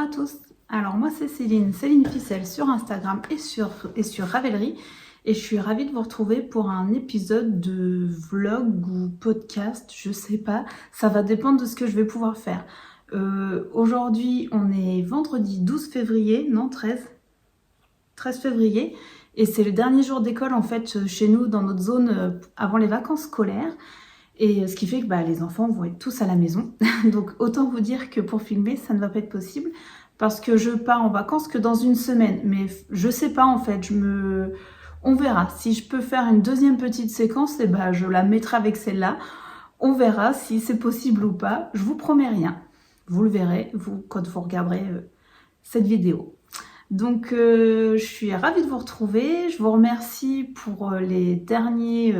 tous. Alors moi c'est Céline Ficelle sur Instagram et sur Ravelry. Et je suis ravie de vous retrouver pour un épisode de vlog ou podcast, je sais pas. Ça va dépendre de ce que je vais pouvoir faire. Aujourd'hui on est vendredi 12 février, non 13 février. Et c'est le dernier jour d'école en fait chez nous dans notre zone avant les vacances scolaires. Et ce qui fait que les enfants vont être tous à la maison. Donc autant vous dire que pour filmer, ça ne va pas être possible. Parce que je pars en vacances que dans une semaine. Mais je sais pas en fait, on verra. Si je peux faire une deuxième petite séquence, je la mettrai avec celle-là. On verra si c'est possible ou pas. Je vous promets rien. Vous le verrez quand vous regarderez cette vidéo. Donc je suis ravie de vous retrouver, je vous remercie pour les derniers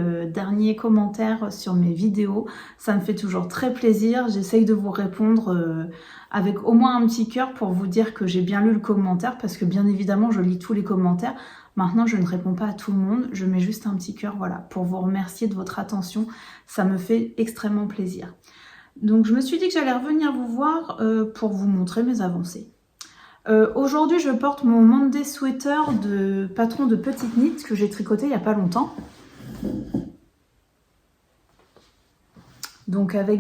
commentaires sur mes vidéos, ça me fait toujours très plaisir, j'essaye de vous répondre avec au moins un petit cœur pour vous dire que j'ai bien lu le commentaire, parce que bien évidemment je lis tous les commentaires. Maintenant je ne réponds pas à tout le monde, je mets juste un petit cœur, voilà, pour vous remercier de votre attention, ça me fait extrêmement plaisir. Donc je me suis dit que j'allais revenir vous voir pour vous montrer mes avancées. Aujourd'hui je porte mon Monday sweater de patron de Petite Knit que j'ai tricoté il n'y a pas longtemps. Donc avec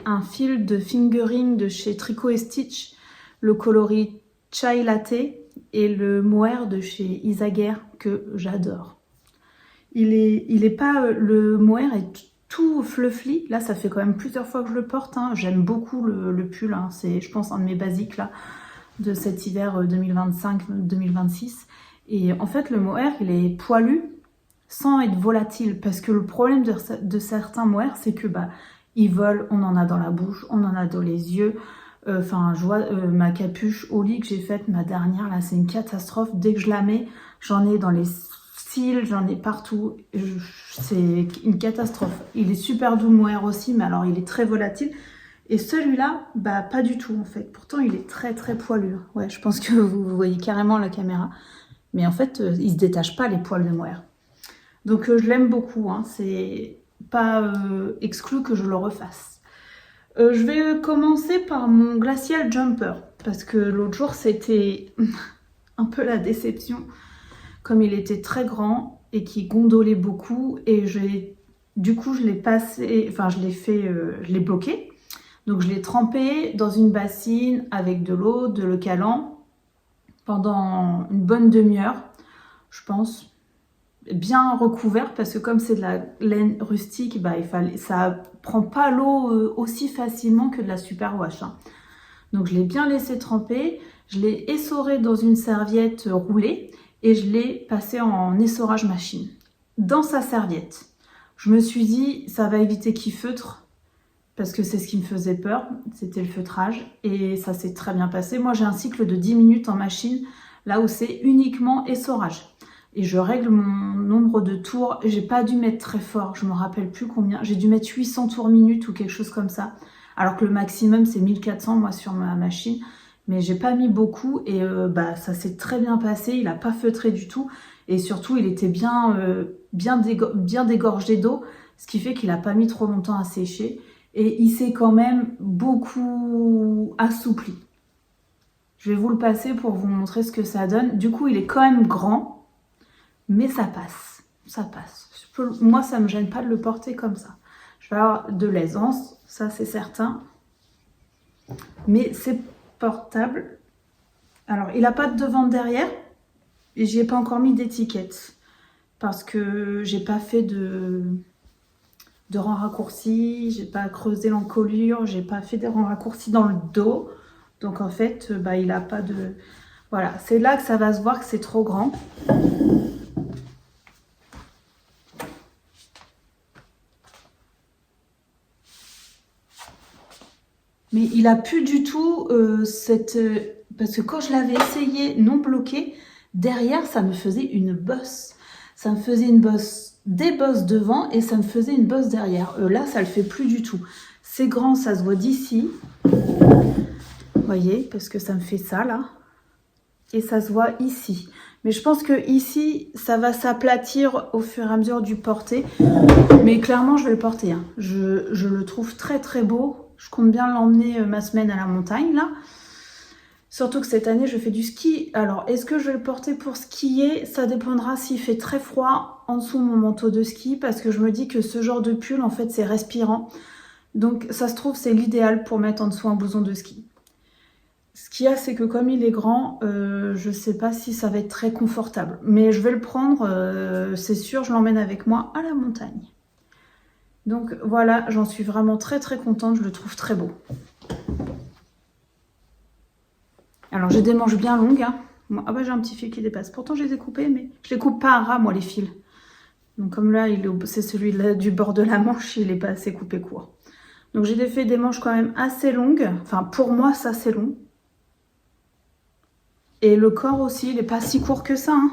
un fil de fingering de chez Tricot & Stitch, le coloris Chai Latte et le mohair de chez Isaguerre que j'adore. Le mohair est tout fluffy, là ça fait quand même plusieurs fois que je le porte, hein. J'aime beaucoup le pull, hein. C'est je pense un de mes basiques là de cet hiver 2025-2026. Et en fait, le mohair, il est poilu sans être volatile. Parce que le problème de certains mohairs, c'est que ils volent, on en a dans la bouche, on en a dans les yeux. Enfin, je vois ma capuche au lit que j'ai faite, ma dernière, là, c'est une catastrophe. Dès que je la mets, j'en ai dans les cils, j'en ai partout. C'est une catastrophe. Il est super doux, le mohair aussi, mais alors il est très volatile. Et celui-là, pas du tout en fait. Pourtant, il est très très poilu. Ouais, je pense que vous voyez carrément la caméra. Mais en fait, il se détache pas les poils de mohair. Donc je l'aime beaucoup. Hein. C'est pas exclu que je le refasse. Je vais commencer par mon Glacial Jumper. Parce que l'autre jour, c'était un peu la déception. Comme il était très grand et qu'il gondolait beaucoup. Et du coup, je l'ai passé... Enfin, je l'ai bloqué. Donc je l'ai trempé dans une bassine avec de l'eau, de l'eau calant pendant une bonne demi-heure, je pense, bien recouvert parce que comme c'est de la laine rustique, ça prend pas l'eau aussi facilement que de la superwash. Hein. Donc je l'ai bien laissé tremper, je l'ai essoré dans une serviette roulée et je l'ai passé en essorage machine. Dans sa serviette, je me suis dit ça va éviter qu'il feutre. Parce que c'est ce qui me faisait peur, c'était le feutrage, et ça s'est très bien passé. Moi, j'ai un cycle de 10 minutes en machine, là où c'est uniquement essorage. Et je règle mon nombre de tours, j'ai pas dû mettre très fort, je me rappelle plus combien, j'ai dû mettre 800 tours minute ou quelque chose comme ça, alors que le maximum c'est 1400 moi sur ma machine, mais j'ai pas mis beaucoup, et ça s'est très bien passé, il a pas feutré du tout, et surtout il était bien dégorgé d'eau, ce qui fait qu'il a pas mis trop longtemps à sécher. Et il s'est quand même beaucoup assoupli. Je vais vous le passer pour vous montrer ce que ça donne. Du coup, il est quand même grand, mais ça passe. Ça passe. Moi, ça ne me gêne pas de le porter comme ça. Je vais avoir de l'aisance, ça c'est certain. Mais c'est portable. Alors, il n'a pas de devant derrière. Et j'y ai pas encore mis d'étiquette. Parce que j'ai pas fait de rangs raccourcis, j'ai pas creusé l'encolure, j'ai pas fait des rangs raccourcis dans le dos. Donc en fait, il a pas de... Voilà, c'est là que ça va se voir que c'est trop grand. Mais il a plus du tout parce que quand je l'avais essayé non bloqué, derrière ça me faisait une bosse. Ça me faisait une bosse, des bosses devant et ça me faisait une bosse derrière. Là, ça le fait plus du tout. C'est grand, ça se voit d'ici. Vous voyez, parce que ça me fait ça là. Et ça se voit ici. Mais je pense que ici, ça va s'aplatir au fur et à mesure du porter. Mais clairement, je vais le porter. Hein. Je le trouve très très beau. Je compte bien l'emmener ma semaine à la montagne là. Surtout que cette année, je fais du ski. Alors, est-ce que je vais le porter pour skier? Ça dépendra s'il fait très froid en dessous de mon manteau de ski, parce que je me dis que ce genre de pull, en fait, c'est respirant. Donc, ça se trouve, c'est l'idéal pour mettre en dessous un blouson de ski. Ce qu'il y a, c'est que comme il est grand, je sais pas si ça va être très confortable. Mais je vais le prendre, c'est sûr, je l'emmène avec moi à la montagne. Donc voilà, j'en suis vraiment très très contente, je le trouve très beau. Alors j'ai des manches bien longues. Hein. Ah bah j'ai un petit fil qui dépasse. Pourtant je les ai coupés, mais je les coupe pas à ras moi les fils. Donc comme là, c'est celui là du bord de la manche, il est pas assez coupé court. Donc j'ai fait des manches quand même assez longues. Enfin pour moi ça c'est long. Et le corps aussi, il n'est pas si court que ça. Hein.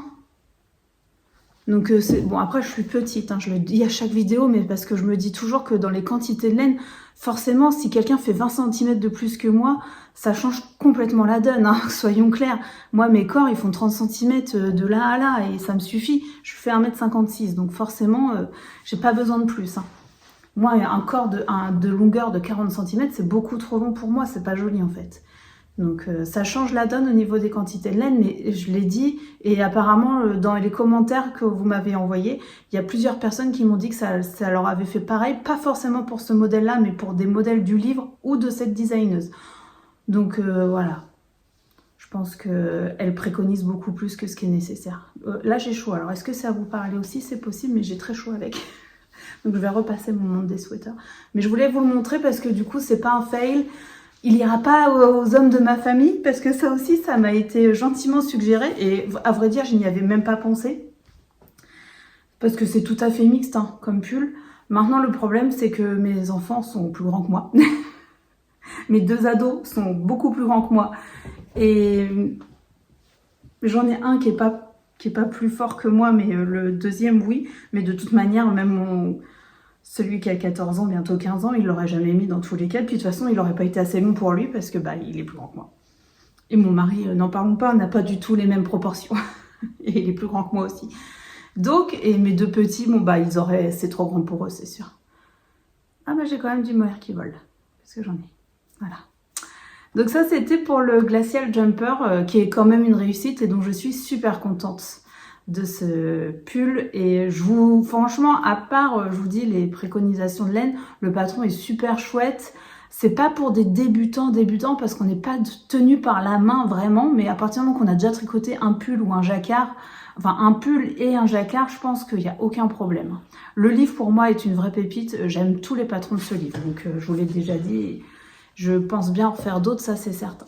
Donc bon, après je suis petite, hein, je le dis à chaque vidéo, mais parce que je me dis toujours que dans les quantités de laine, forcément si quelqu'un fait 20 cm de plus que moi, ça change complètement la donne, hein, soyons clairs. Moi mes corps ils font 30 cm de là à là et ça me suffit. Je fais 1,56 m, donc forcément j'ai pas besoin de plus. Hein. Moi un corps de longueur de 40 cm c'est beaucoup trop long pour moi, c'est pas joli en fait. Donc ça change la donne au niveau des quantités de laine, mais je l'ai dit, et apparemment dans les commentaires que vous m'avez envoyés, il y a plusieurs personnes qui m'ont dit que ça leur avait fait pareil, pas forcément pour ce modèle-là, mais pour des modèles du livre ou de cette designeuse. Donc voilà, je pense qu'elle préconise beaucoup plus que ce qui est nécessaire. Là j'ai chaud, alors est-ce que ça vous parler aussi? C'est possible, mais j'ai très chaud avec. Donc je vais repasser mon monde des sweaters. Mais je voulais vous le montrer parce que du coup c'est pas un fail. Il n'ira pas aux hommes de ma famille parce que ça aussi, ça m'a été gentiment suggéré et à vrai dire, je n'y avais même pas pensé parce que c'est tout à fait mixte hein, comme pull. Maintenant, le problème, c'est que mes enfants sont plus grands que moi. Mes 2 ados sont beaucoup plus grands que moi et j'en ai un qui est pas plus fort que moi, mais le deuxième, oui. Mais de toute manière, même celui qui a 14 ans, bientôt 15 ans, il l'aurait jamais mis dans tous les cas. Puis de toute façon, il n'aurait pas été assez long pour lui parce que il est plus grand que moi. Et mon mari, n'en parlons pas, n'a pas du tout les mêmes proportions. Et il est plus grand que moi aussi. Donc, et mes 2 petits, c'est trop grand pour eux, c'est sûr. Ah j'ai quand même du mohair qui vole. Parce que j'en ai. Voilà. Donc ça, c'était pour le Glacial Jumper, qui est quand même une réussite et dont je suis super contente de ce pull. Et franchement, à part, je vous dis, les préconisations de laine, le patron est super chouette. C'est pas pour des débutants parce qu'on n'est pas tenu par la main vraiment, mais à partir du moment qu'on a déjà tricoté un pull ou un jacquard, enfin un pull et un jacquard, je pense qu'il n'y a aucun problème. Le livre pour moi est une vraie pépite, j'aime tous les patrons de ce livre, donc je vous l'ai déjà dit, je pense bien en faire d'autres, ça c'est certain.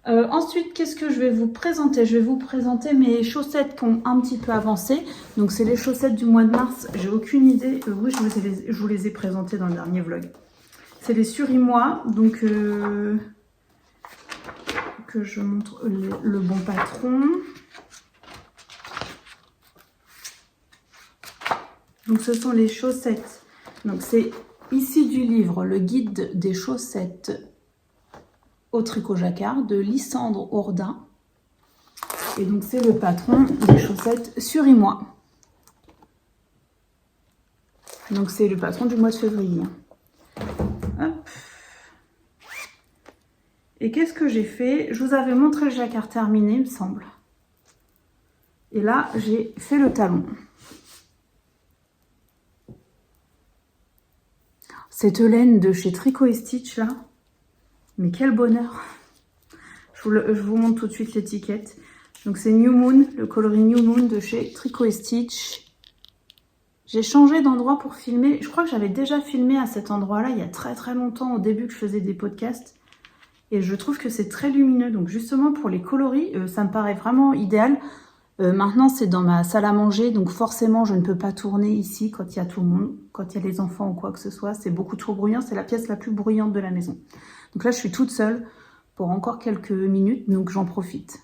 Ensuite, qu'est-ce que je vais vous présenter? Je vais vous présenter mes chaussettes qui ont un petit peu avancé. Donc, c'est les chaussettes du mois de mars. J'ai aucune idée. Oui, je vous les ai présentées dans le dernier vlog. C'est les Surimois. Donc, que je montre le bon patron. Donc, ce sont les chaussettes. Donc, c'est ici du livre, le guide des chaussettes au tricot jacquard de Lysandre Ourdin. Et donc c'est le patron des chaussettes Surimois. Donc c'est le patron du mois de février. Hop. Et qu'est-ce que j'ai fait? Je vous avais montré le jacquard terminé, il me semble. Et là, j'ai fait le talon. Cette laine de chez Tricot & Stitch là, mais quel bonheur! Je vous montre tout de suite l'étiquette. Donc c'est New Moon, le coloris New Moon de chez Tricot & Stitch. J'ai changé d'endroit pour filmer. Je crois que j'avais déjà filmé à cet endroit-là il y a très très longtemps, au début que je faisais des podcasts. Et je trouve que c'est très lumineux. Donc justement pour les coloris, ça me paraît vraiment idéal. Maintenant c'est dans ma salle à manger, donc forcément je ne peux pas tourner ici quand il y a tout le monde, quand il y a les enfants ou quoi que ce soit. C'est beaucoup trop bruyant, c'est la pièce la plus bruyante de la maison. Donc là je suis toute seule pour encore quelques minutes, donc j'en profite.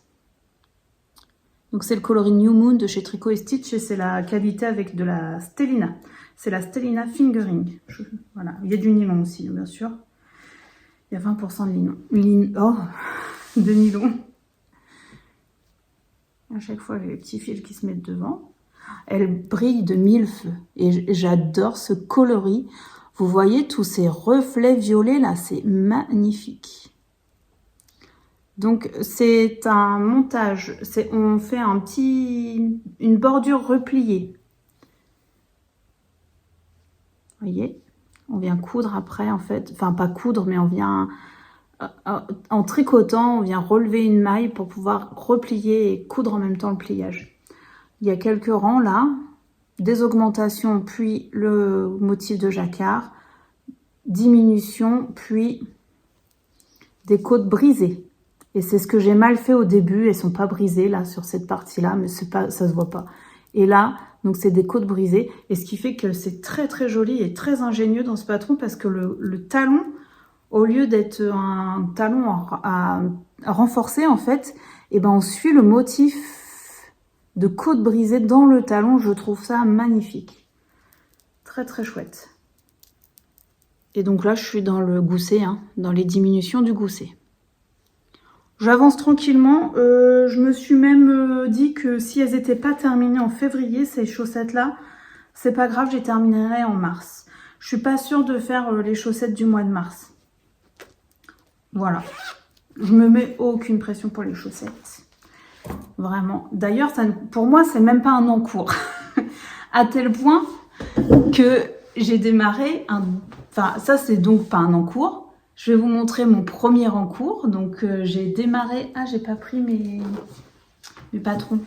Donc c'est le coloris New Moon de chez Tricot & Stitch et c'est la qualité avec de la Stellina. C'est la Stellina Fingering. Voilà, il y a du nylon aussi, bien sûr. Il y a 20% de de nylon. À chaque fois, j'ai les petits fils qui se mettent devant. Elle brille de 1000 feux. Et j'adore ce coloris. Vous voyez tous ces reflets violets là, c'est magnifique. Donc c'est un montage, on fait une bordure repliée. Vous voyez, on vient coudre après en fait, enfin pas coudre, mais on vient en tricotant, on vient relever une maille pour pouvoir replier et coudre en même temps le pliage. Il y a quelques rangs là, des augmentations, puis le motif de jacquard, diminution, puis des côtes brisées. Et c'est ce que j'ai mal fait au début, elles sont pas brisées là sur cette partie-là, mais c'est pas, ça se voit pas. Et là, donc c'est des côtes brisées, et ce qui fait que c'est très très joli et très ingénieux dans ce patron, parce que le talon, au lieu d'être un talon à renforcer en fait, et ben on suit le motif de côte brisée dans le talon. Je trouve ça magnifique, très très chouette. Et donc là je suis dans le gousset, hein, dans les diminutions du gousset. J'avance tranquillement, je me suis même dit que si elles n'étaient pas terminées en février, ces chaussettes là, c'est pas grave, je les terminerai en mars. Je suis pas sûre de faire les chaussettes du mois de mars. Voilà, je me mets aucune pression pour les chaussettes. Vraiment. D'ailleurs, pour moi, c'est même pas un encours. À tel point que j'ai démarré Enfin, ça, c'est donc pas un encours. Je vais vous montrer mon premier encours. Donc, j'ai démarré... Ah, j'ai pas pris mes patrons.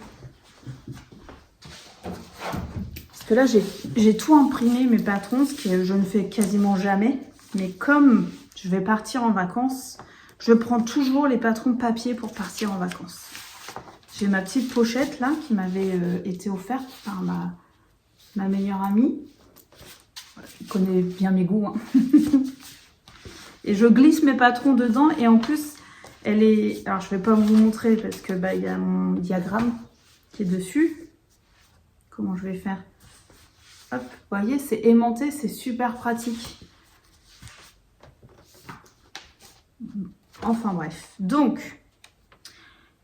Parce que là, j'ai tout imprimé, mes patrons, ce que je ne fais quasiment jamais. Mais comme je vais partir en vacances, je prends toujours les patrons papier pour partir en vacances. J'ai ma petite pochette là qui m'avait été offerte par ma meilleure amie. Elle connaît bien mes goûts. Hein. Et je glisse mes patrons dedans. Et en plus, elle est... Alors, je ne vais pas vous montrer parce que y a mon diagramme qui est dessus. Comment je vais faire? Hop, vous voyez, c'est aimanté, c'est super pratique. Enfin bref. Donc...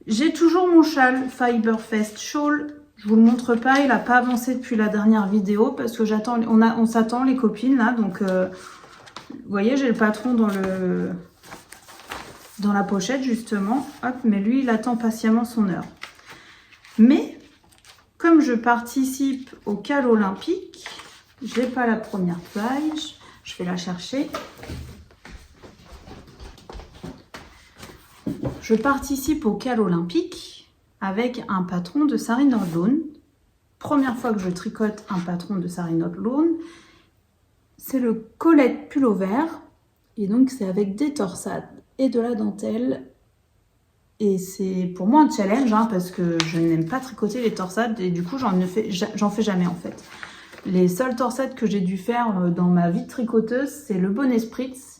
J'ai toujours mon châle Fiberfest Shawl. Je vous le montre pas, il n'a pas avancé depuis la dernière vidéo parce que j'attends. On s'attend les copines là, donc vous voyez, j'ai le patron dans la pochette justement. Hop, mais lui, il attend patiemment son heure. Mais comme je participe au Cal Olympique, j'ai pas la première page. Je vais la chercher. Je participe au Cal Olympique avec un patron de Saree Nordlund. Première fois que je tricote un patron de Saree Nordlund. C'est le Colette pullover. Et donc c'est avec des torsades et de la dentelle. Et c'est pour moi un challenge hein, parce que je n'aime pas tricoter les torsades. Et du coup j'en fais jamais en fait. Les seules torsades que j'ai dû faire dans ma vie de tricoteuse, c'est le bonnet spritz.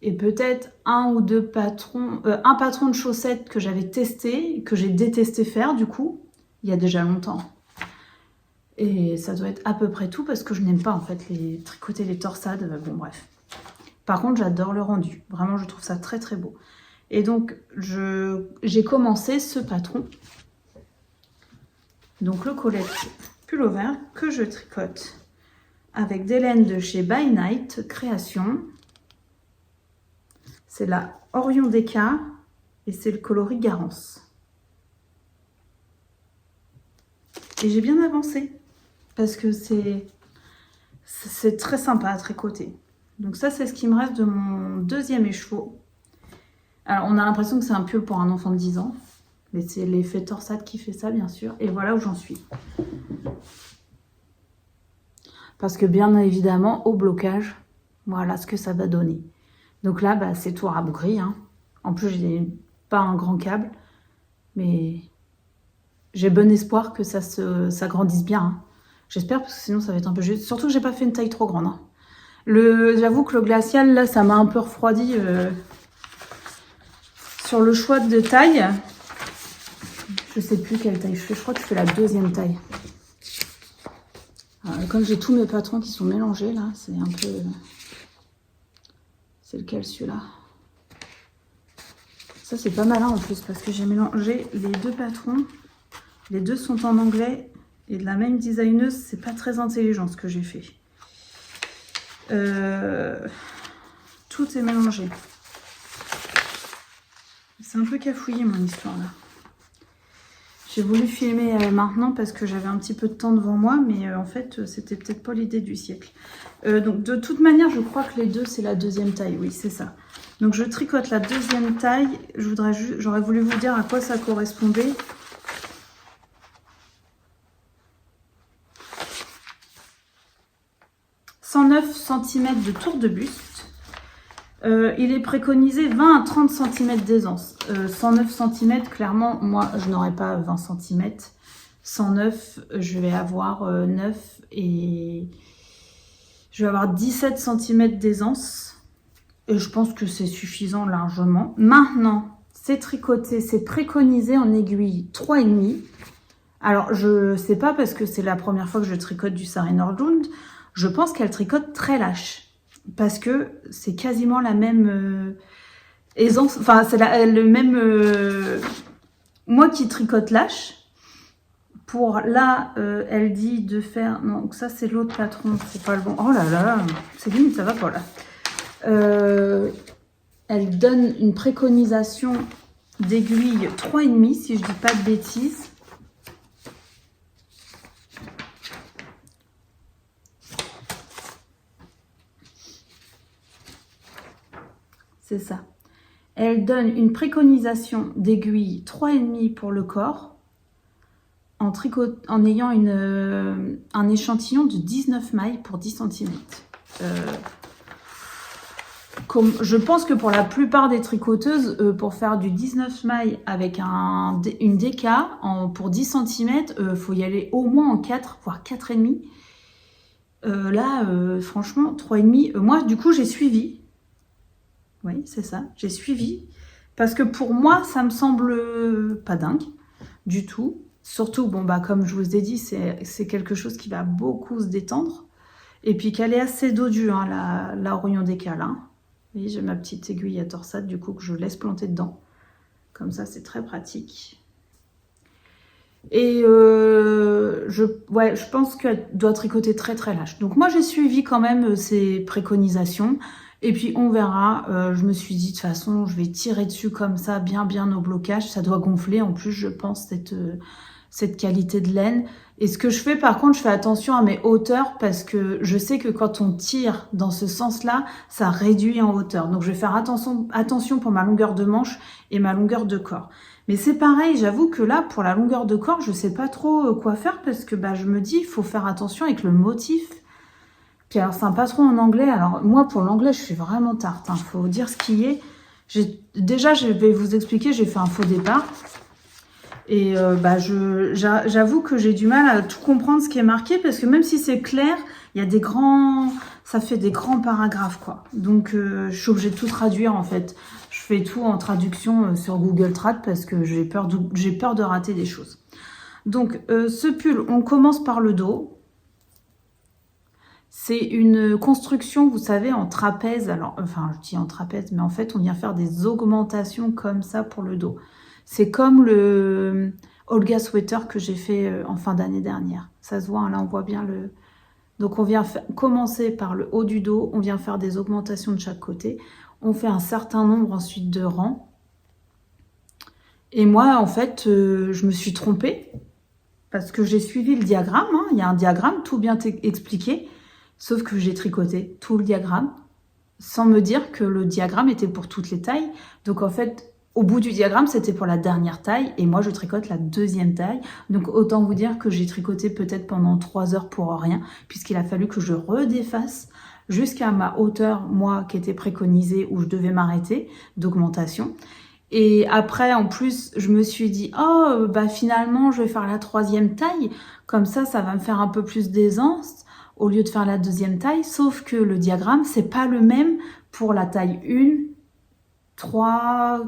Et peut-être un ou deux patrons, un patron de chaussettes que j'avais testé, que j'ai détesté faire du coup, il y a déjà longtemps. Et ça doit être à peu près tout parce que je n'aime pas en fait tricoter les torsades, bon bref. Par contre j'adore le rendu, vraiment je trouve ça très très beau. Et donc j'ai commencé ce patron, donc le Colette pullover que je tricote avec des laines de chez By Night Création. C'est la Orion Deka et c'est le coloris Garance. Et j'ai bien avancé parce que c'est très sympa à tricoter. Donc ça, c'est ce qui me reste de mon deuxième écheveau. Alors, on a l'impression que c'est un pull pour un enfant de 10 ans. Mais c'est l'effet torsade qui fait ça, bien sûr. Et voilà où j'en suis. Parce que bien évidemment, au blocage, voilà ce que ça va donner. Donc là, c'est tout rabougri. Hein. En plus, je n'ai pas un grand câble. Mais j'ai bon espoir que ça grandisse bien. Hein. J'espère, parce que sinon, ça va être un peu juste. Surtout que j'ai pas fait une taille trop grande. Hein. J'avoue que le glacial, là, ça m'a un peu refroidi sur le choix de taille. Je sais plus quelle taille je fais. Je crois que je fais la deuxième taille. Alors, comme j'ai tous mes patrons qui sont mélangés, là, c'est un peu... C'est lequel, celui-là? Ça, c'est pas malin en plus, parce que j'ai mélangé les deux patrons. Les deux sont en anglais et de la même designeuse. C'est pas très intelligent ce que j'ai fait. Tout est mélangé. C'est un peu cafouillé mon histoire là. J'ai voulu filmer maintenant parce que j'avais un petit peu de temps devant moi, mais en fait, c'était peut-être pas l'idée du siècle. Donc, de toute manière, je crois que les deux, c'est la deuxième taille. Oui, c'est ça. Donc, je tricote la deuxième taille. J'aurais voulu vous dire à quoi ça correspondait. « 109 cm de tour de buste. Il est préconisé 20 à 30 cm d'aisance. 109 cm, clairement, moi, je n'aurai pas 20 cm. 109, je vais avoir 9 et je vais avoir 17 cm d'aisance. Et je pense que c'est suffisant largement. Maintenant, c'est tricoté, c'est préconisé en aiguille 3,5. Alors, je sais pas parce que c'est la première fois que je tricote du Sarah Nordlund. Je pense qu'elle tricote très lâche. Parce que c'est quasiment la même aisance, enfin c'est le même... moi qui tricote lâche, pour là, elle dit de faire... Non, ça c'est l'autre patron, c'est pas le bon. Oh là là, c'est limite, ça va pas là. Elle donne une préconisation d'aiguille 3,5, si je dis pas de bêtises. C'est ça. Elle donne une préconisation d'aiguille 3,5 pour le corps en ayant un échantillon de 19 mailles pour 10 cm. Je pense que pour la plupart des tricoteuses, pour faire du 19 mailles avec une DK pour 10 cm, il faut y aller au moins en 4, voire 4,5. Là, franchement, 3,5. Moi, du coup, j'ai suivi. Oui, c'est ça, j'ai suivi. Parce que pour moi, ça me semble pas dingue du tout. Surtout, bon, bah, comme je vous ai dit, c'est quelque chose qui va beaucoup se détendre. Et puis qu'elle est assez dodue, hein, la Orion Décal. Hein. Vous voyez, j'ai ma petite aiguille à torsade, du coup, que je laisse planter dedans. Comme ça, c'est très pratique. Et je pense qu'elle doit tricoter très très lâche. Donc moi, j'ai suivi quand même ses préconisations. Et puis on verra, je me suis dit de toute façon je vais tirer dessus comme ça, bien au blocage, ça doit gonfler en plus je pense cette qualité de laine. Et ce que je fais par contre, je fais attention à mes hauteurs parce que je sais que quand on tire dans ce sens-là, ça réduit en hauteur. Donc je vais faire attention pour ma longueur de manche et ma longueur de corps. Mais c'est pareil, j'avoue que là, pour la longueur de corps, je sais pas trop quoi faire parce que bah, je me dis, il faut faire attention avec le motif. Puis alors, c'est un patron en anglais. Alors, moi, pour l'anglais, je suis vraiment tarte. Hein. Faut dire ce qui est. Déjà, je vais vous expliquer, j'ai fait un faux départ. Et bah, j'avoue que j'ai du mal à tout comprendre ce qui est marqué parce que même si c'est clair, il y a des grands... Ça fait des grands paragraphes, quoi. Donc, je suis obligée de tout traduire, en fait. Je fais tout en traduction sur Google Trad parce que j'ai peur de rater des choses. Donc, ce pull, on commence par le dos. C'est une construction, vous savez, en trapèze. Alors, enfin, je dis en trapèze, mais en fait, on vient faire des augmentations comme ça pour le dos. C'est comme le Olga Sweater que j'ai fait en fin d'année dernière. Ça se voit, hein, là, on voit bien le... Donc, on vient commencer par le haut du dos. On vient faire des augmentations de chaque côté. On fait un certain nombre ensuite de rangs. Et moi, en fait, je me suis trompée parce que j'ai suivi le diagramme. Hein. Il y a un diagramme tout bien expliqué. Sauf que j'ai tricoté tout le diagramme sans me dire que le diagramme était pour toutes les tailles. Donc en fait, au bout du diagramme, c'était pour la dernière taille et moi je tricote la deuxième taille. Donc autant vous dire que j'ai tricoté peut-être pendant 3 heures pour rien puisqu'il a fallu que je redéfasse jusqu'à ma hauteur, moi, qui était préconisée où je devais m'arrêter d'augmentation. Et après, en plus, je me suis dit, oh, bah finalement, je vais faire la 3e taille. Comme ça va me faire un peu plus d'aisance au lieu de faire la 2e taille, sauf que le diagramme, c'est pas le même pour la taille 1, 3,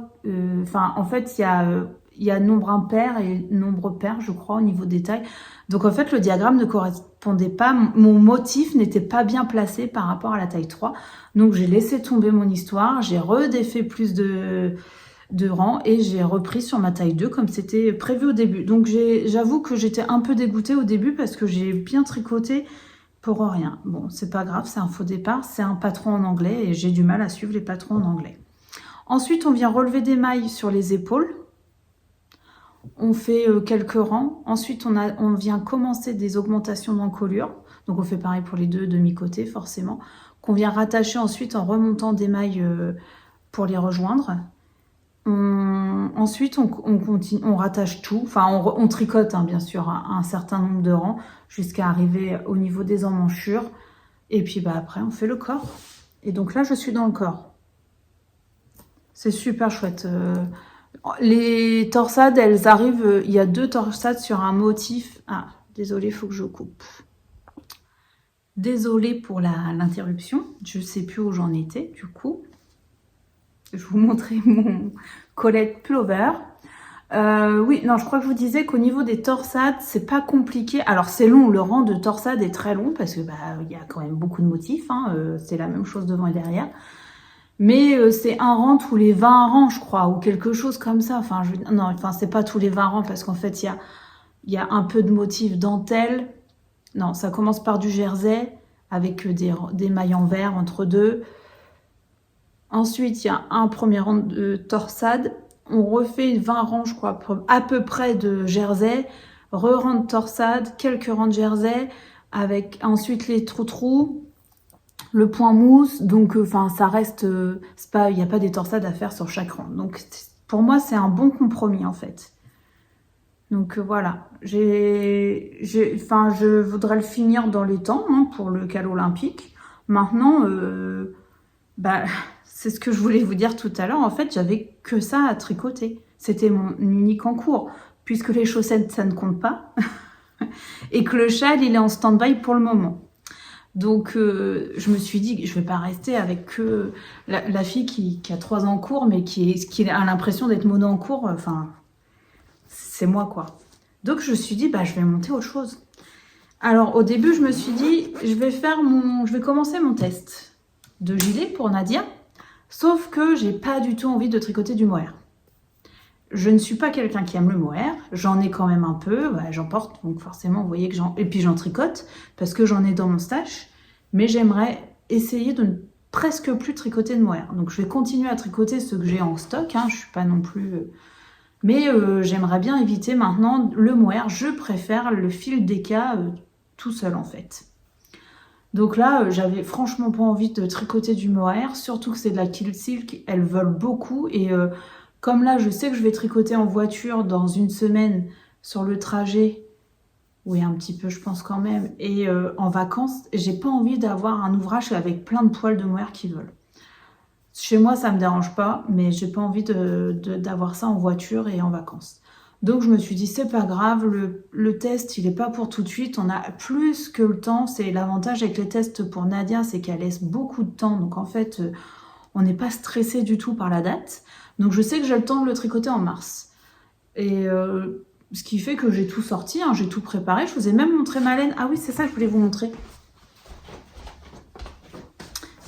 enfin, en fait, il y a nombre impair et nombre pair, je crois, au niveau des tailles. Donc, en fait, le diagramme ne correspondait pas, mon motif n'était pas bien placé par rapport à la taille 3. Donc, j'ai laissé tomber mon histoire, j'ai redéfait plus de rangs et j'ai repris sur ma taille 2 comme c'était prévu au début. Donc, j'avoue que j'étais un peu dégoûtée au début parce que j'ai bien tricoté pour rien. Bon, c'est pas grave, c'est un faux départ, c'est un patron en anglais et j'ai du mal à suivre les patrons en anglais. Ensuite, on vient relever des mailles sur les épaules. On fait quelques rangs. Ensuite, on vient commencer des augmentations d'encolure. Donc, on fait pareil pour les deux demi-côtés, forcément. Qu'on vient rattacher ensuite en remontant des mailles pour les rejoindre. Ensuite, on continue, on rattache tout. Enfin, on tricote, hein, bien sûr, un certain nombre de rangs jusqu'à arriver au niveau des emmanchures. Et puis, après, on fait le corps. Et donc là, je suis dans le corps. C'est super chouette. Les torsades, elles arrivent... Il y a 2 torsades sur un motif... Ah, désolée, il faut que je coupe. Désolée pour l'interruption. Je ne sais plus où j'en étais, du coup. Je vais vous montrer mon Colette Pullover. Oui, non, je crois que je vous disais qu'au niveau des torsades, c'est pas compliqué. Alors, c'est long, le rang de torsade est très long parce que il y a quand même beaucoup de motifs. Hein, c'est la même chose devant et derrière. Mais c'est un rang tous les 20 rangs, je crois, ou quelque chose comme ça. Enfin, non, c'est pas tous les 20 rangs parce qu'en fait, il y a un peu de motifs dentelle. Non, ça commence par du jersey avec des mailles en vert entre deux. Ensuite, il y a un premier rang de torsade. On refait 20 rangs, je crois, à peu près de jersey. Re-rang de torsade, quelques rangs de jersey, avec ensuite les trous-trous. Le point mousse, donc ça reste, il n'y a pas des torsades à faire sur chaque rang. Donc pour moi, c'est un bon compromis en fait. Donc voilà, je voudrais le finir dans les temps hein, pour le cal olympique. Maintenant, c'est ce que je voulais vous dire tout à l'heure. En fait, j'avais que ça à tricoter. C'était mon unique en cours, puisque les chaussettes, ça ne compte pas. Et que le châle, il est en stand-by pour le moment. Donc, je me suis dit que je vais pas rester avec que la fille qui a 3 ans en cours, mais qui a l'impression d'être mono en cours. Enfin, c'est moi, quoi. Donc, je me suis dit, je vais monter autre chose. Alors, au début, je me suis dit, je vais commencer mon test de gilet pour Nadia. Sauf que j'ai pas du tout envie de tricoter du mohair. Je ne suis pas quelqu'un qui aime le mohair, j'en ai quand même un peu, j'en porte, donc forcément, vous voyez que et puis j'en tricote, parce que j'en ai dans mon stash, mais j'aimerais essayer de ne presque plus tricoter de mohair. Donc je vais continuer à tricoter ce que j'ai en stock, hein, je suis pas non plus... Mais j'aimerais bien éviter maintenant le mohair, je préfère le fil d'Eka tout seul en fait. Donc là, j'avais franchement pas envie de tricoter du mohair, surtout que c'est de la kilt silk, elles volent beaucoup et... Comme là, je sais que je vais tricoter en voiture dans une semaine sur le trajet, oui un petit peu je pense quand même, et en vacances, j'ai pas envie d'avoir un ouvrage avec plein de poils de mohair qui volent. Chez moi, ça me dérange pas, mais j'ai pas envie d'avoir ça en voiture et en vacances. Donc je me suis dit, c'est pas grave, le test, il est pas pour tout de suite, on a plus que le temps. C'est l'avantage avec les tests pour Nadia, c'est qu'elle laisse beaucoup de temps, donc en fait, on n'est pas stressé du tout par la date. Donc je sais que j'ai le temps de le tricoter en mars. Et ce qui fait que j'ai tout sorti, hein, j'ai tout préparé. Je vous ai même montré ma laine. Ah oui, c'est ça que je voulais vous montrer.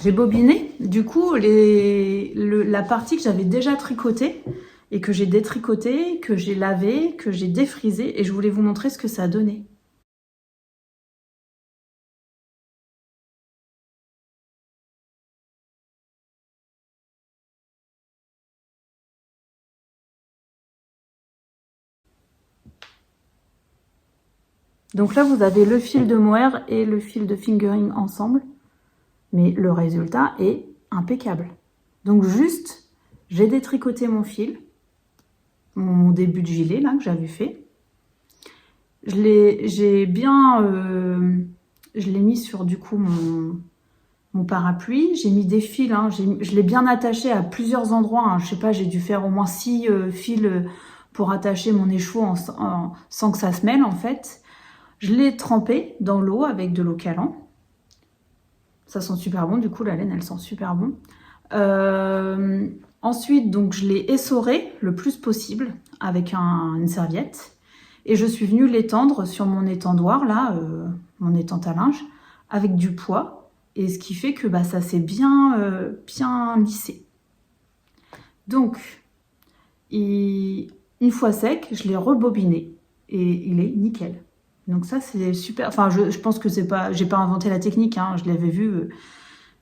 J'ai bobiné, du coup, la partie que j'avais déjà tricotée et que j'ai détricotée, que j'ai lavée, que j'ai défrisée. Et je voulais vous montrer ce que ça a donné. Donc là, vous avez le fil de mohair et le fil de fingering ensemble. Mais le résultat est impeccable. Donc juste, j'ai détricoté mon fil, mon début de gilet là que j'avais fait. Je l'ai mis sur du coup mon parapluie. J'ai mis des fils, hein, je l'ai bien attaché à plusieurs endroits. Hein, je sais pas, j'ai dû faire au moins 6 fils pour attacher mon écheveau sans que ça se mêle en fait. Je l'ai trempé dans l'eau avec de l'eau calant. Ça sent super bon, du coup la laine elle sent super bon. Ensuite donc je l'ai essoré le plus possible avec une serviette. Et je suis venue l'étendre sur mon étendoir là, mon étente à linge, avec du poids. Et ce qui fait que ça s'est bien lissé. Donc, une fois sec, je l'ai rebobiné. Et il est nickel. Donc ça c'est super. Enfin je pense que c'est pas, j'ai pas inventé la technique, hein, je l'avais vu.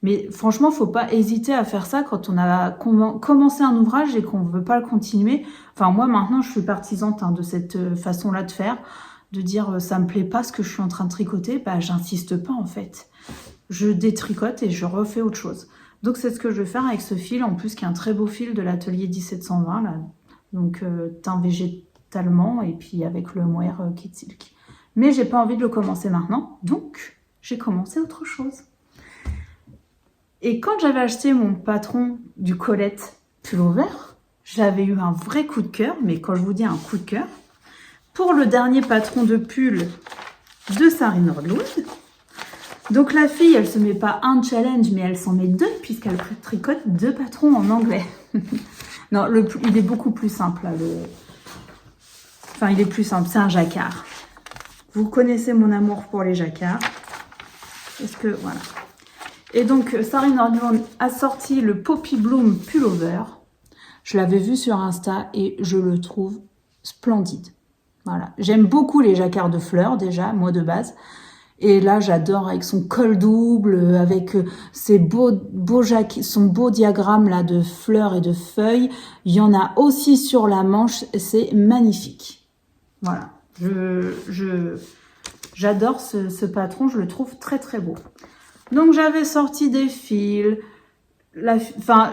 Mais franchement, faut pas hésiter à faire ça quand on a commencé un ouvrage et qu'on veut pas le continuer. Enfin, moi, maintenant, je suis partisante de cette façon-là de faire, de dire ça me plaît pas ce que je suis en train de tricoter, bah j'insiste pas en fait. Je détricote et je refais autre chose. Donc, c'est ce que je vais faire avec ce fil, en plus, qui est un très beau fil de l'atelier 1720, là. Donc, teint végétalement, et puis avec le mohair Kid Silk. Mais j'ai pas envie de le commencer maintenant, donc j'ai commencé autre chose. Et quand j'avais acheté mon patron du Colette pullover, j'avais eu un vrai coup de cœur, mais quand je vous dis un coup de cœur, pour le dernier patron de pull de Sari Nordlund. Donc la fille, elle se met pas un challenge, mais elle s'en met deux, puisqu'elle tricote deux patrons en anglais. Non, il est beaucoup plus simple, là, Enfin, il est plus simple, c'est un jacquard. Vous connaissez mon amour pour les jacquards. Est-ce que, voilà. Et donc, Sari Nordlund a sorti le Poppy Bloom Pullover. Je l'avais vu sur Insta et je le trouve splendide. Voilà. J'aime beaucoup les jacquards de fleurs, déjà, moi de base. Et là, j'adore avec son col double, avec ses son beau diagramme là de fleurs et de feuilles. Il y en a aussi sur la manche, c'est magnifique. Voilà. J'adore ce patron, je le trouve très très beau. Donc j'avais sorti des fils. Enfin,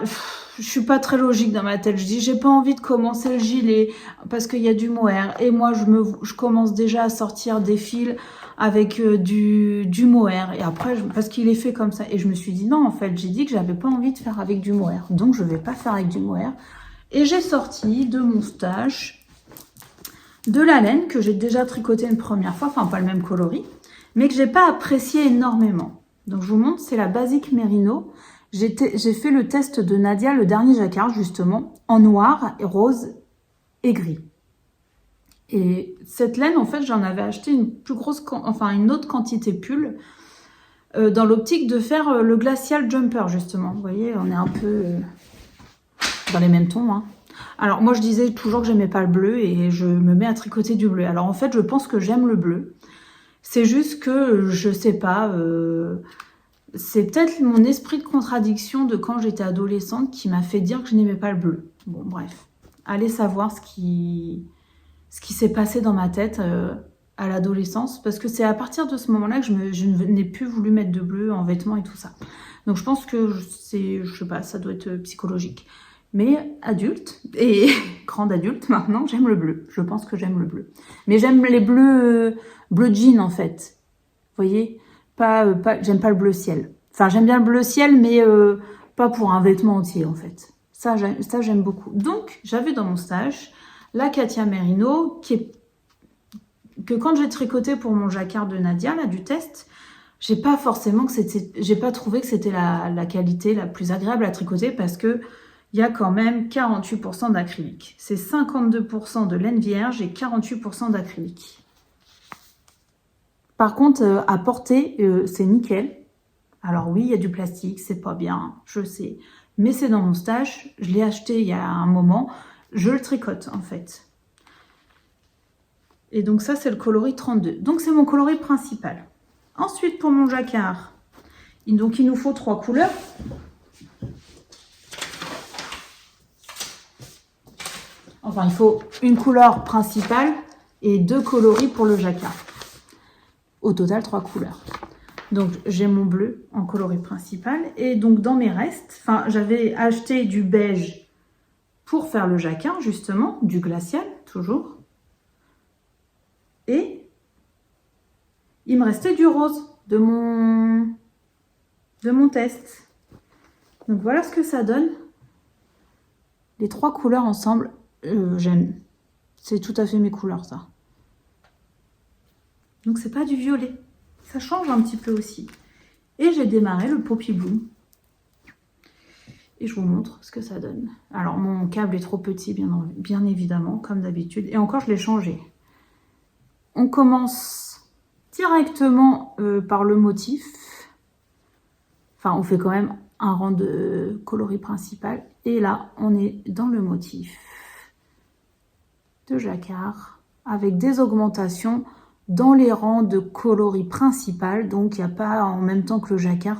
je suis pas très logique dans ma tête. Je dis, j'ai pas envie de commencer le gilet parce qu'il y a du mohair. Et moi, je commence déjà à sortir des fils avec du mohair. Et après, parce qu'il est fait comme ça. Et je me suis dit, non, en fait, j'ai dit que j'avais pas envie de faire avec du mohair. Donc, je vais pas faire avec du mohair. Et j'ai sorti de mon stash de la laine que j'ai déjà tricoté une première fois. Enfin, pas le même coloris, mais que j'ai pas apprécié énormément. Donc, je vous montre, c'est la Basic Merino. J'ai fait le test de Nadia, le dernier jacquard, justement, en noir, rose et gris. Et cette laine, en fait, j'en avais acheté une autre quantité pull dans l'optique de faire le Glacial Jumper, justement. Vous voyez, on est un peu dans les mêmes tons, hein. Alors, moi, je disais toujours que j'aimais pas le bleu et je me mets à tricoter du bleu. Alors, en fait, je pense que j'aime le bleu. C'est juste que, je sais pas... c'est peut-être mon esprit de contradiction de quand j'étais adolescente qui m'a fait dire que je n'aimais pas le bleu. Bon, bref. Allez savoir ce qui s'est passé dans ma tête à l'adolescence. Parce que c'est à partir de ce moment-là que je n'ai plus voulu mettre de bleu en vêtements et tout ça. Donc je pense que je sais pas, ça doit être psychologique. Mais adulte, et grande adulte maintenant, j'aime le bleu. Je pense que j'aime le bleu. Mais j'aime les bleu jean en fait. Vous voyez ? J'aime pas le bleu ciel. Enfin, j'aime bien le bleu ciel, mais pas pour un vêtement entier, en fait. Ça, j'aime beaucoup. Donc, j'avais dans mon stage la Katia Merino, que quand j'ai tricoté pour mon jacquard de Nadia, là, du test, j'ai pas trouvé que c'était la qualité la plus agréable à tricoter parce que il y a quand même 48% d'acrylique. C'est 52% de laine vierge et 48% d'acrylique. Par contre, à porter, c'est nickel. Alors oui, il y a du plastique, c'est pas bien, je sais. Mais c'est dans mon stage, je l'ai acheté il y a un moment. Je le tricote, en fait. Et donc ça, c'est le coloris 32. Donc c'est mon coloris principal. Ensuite, pour mon jacquard, donc il nous faut 3 couleurs. Enfin, il faut une couleur principale et 2 coloris pour le jacquard. Au total, 3 couleurs. Donc, j'ai mon bleu en coloris principal. Et donc, dans mes restes, j'avais acheté du beige pour faire le jacquard, justement, du glacial, toujours. Et il me restait du rose de mon test. Donc, voilà ce que ça donne. Les 3 couleurs ensemble, j'aime. C'est tout à fait mes couleurs, ça. Donc, c'est pas du violet. Ça change un petit peu aussi. Et j'ai démarré le Poppy Bloom. Et je vous montre ce que ça donne. Alors, mon câble est trop petit, bien évidemment, comme d'habitude. Et encore, je l'ai changé. On commence directement par le motif. Enfin, on fait quand même un rang de coloris principal. Et là, on est dans le motif de jacquard avec des augmentations dans les rangs de coloris principal. Donc, il n'y a pas en même temps que le jacquard.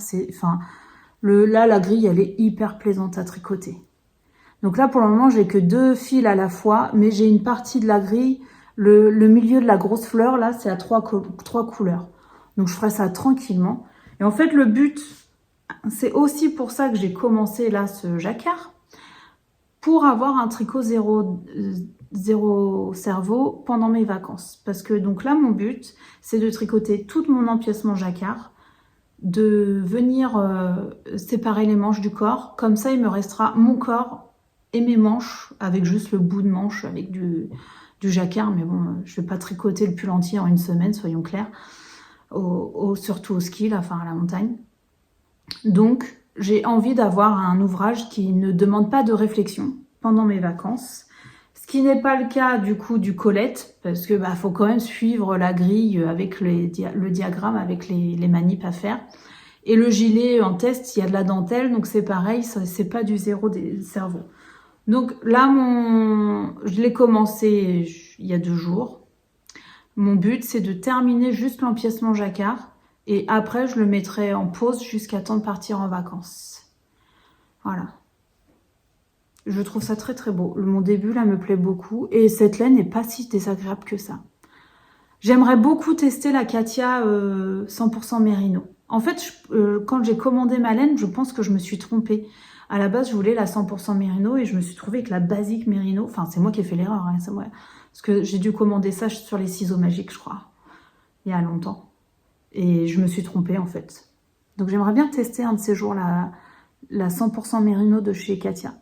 Là, la grille, elle est hyper plaisante à tricoter. Donc là, pour le moment, j'ai que 2 fils à la fois, mais j'ai une partie de la grille. Le milieu de la grosse fleur, là, c'est à 3 couleurs. Donc, je ferai ça tranquillement. Et en fait, le but, c'est aussi pour ça que j'ai commencé là ce jacquard, pour avoir un tricot zéro cerveau pendant mes vacances. Parce que donc là, mon but, c'est de tricoter tout mon empiècement jacquard, de venir séparer les manches du corps. Comme ça, il me restera mon corps et mes manches, avec juste le bout de manche, avec du jacquard. Mais bon, je vais pas tricoter le pull entier en une semaine, soyons clairs. Surtout au ski, là, enfin à la montagne. Donc, j'ai envie d'avoir un ouvrage qui ne demande pas de réflexion pendant mes vacances. Ce qui n'est pas le cas du coup du collet, parce que faut quand même suivre la grille avec le diagramme, avec les manips à faire. Et le gilet en test, il y a de la dentelle, donc c'est pareil, c'est pas du zéro des cerveaux. Donc là, je l'ai commencé il y a 2 jours. Mon but, c'est de terminer juste l'empiècement jacquard. Et après, je le mettrai en pause jusqu'à temps de partir en vacances. Voilà. Je trouve ça très très beau. Mon début là me plaît beaucoup. Et cette laine n'est pas si désagréable que ça. J'aimerais beaucoup tester la Katia 100% Mérino. En fait, quand j'ai commandé ma laine, je pense que je me suis trompée. À la base, je voulais la 100% Mérino et je me suis trouvée avec la basique Mérino. Enfin, c'est moi qui ai fait l'erreur. Hein, c'est moi. Parce que j'ai dû commander ça sur les ciseaux magiques, je crois. Il y a longtemps. Et je me suis trompée en fait. Donc j'aimerais bien tester un de ces jours la 100% Mérino de chez Katia.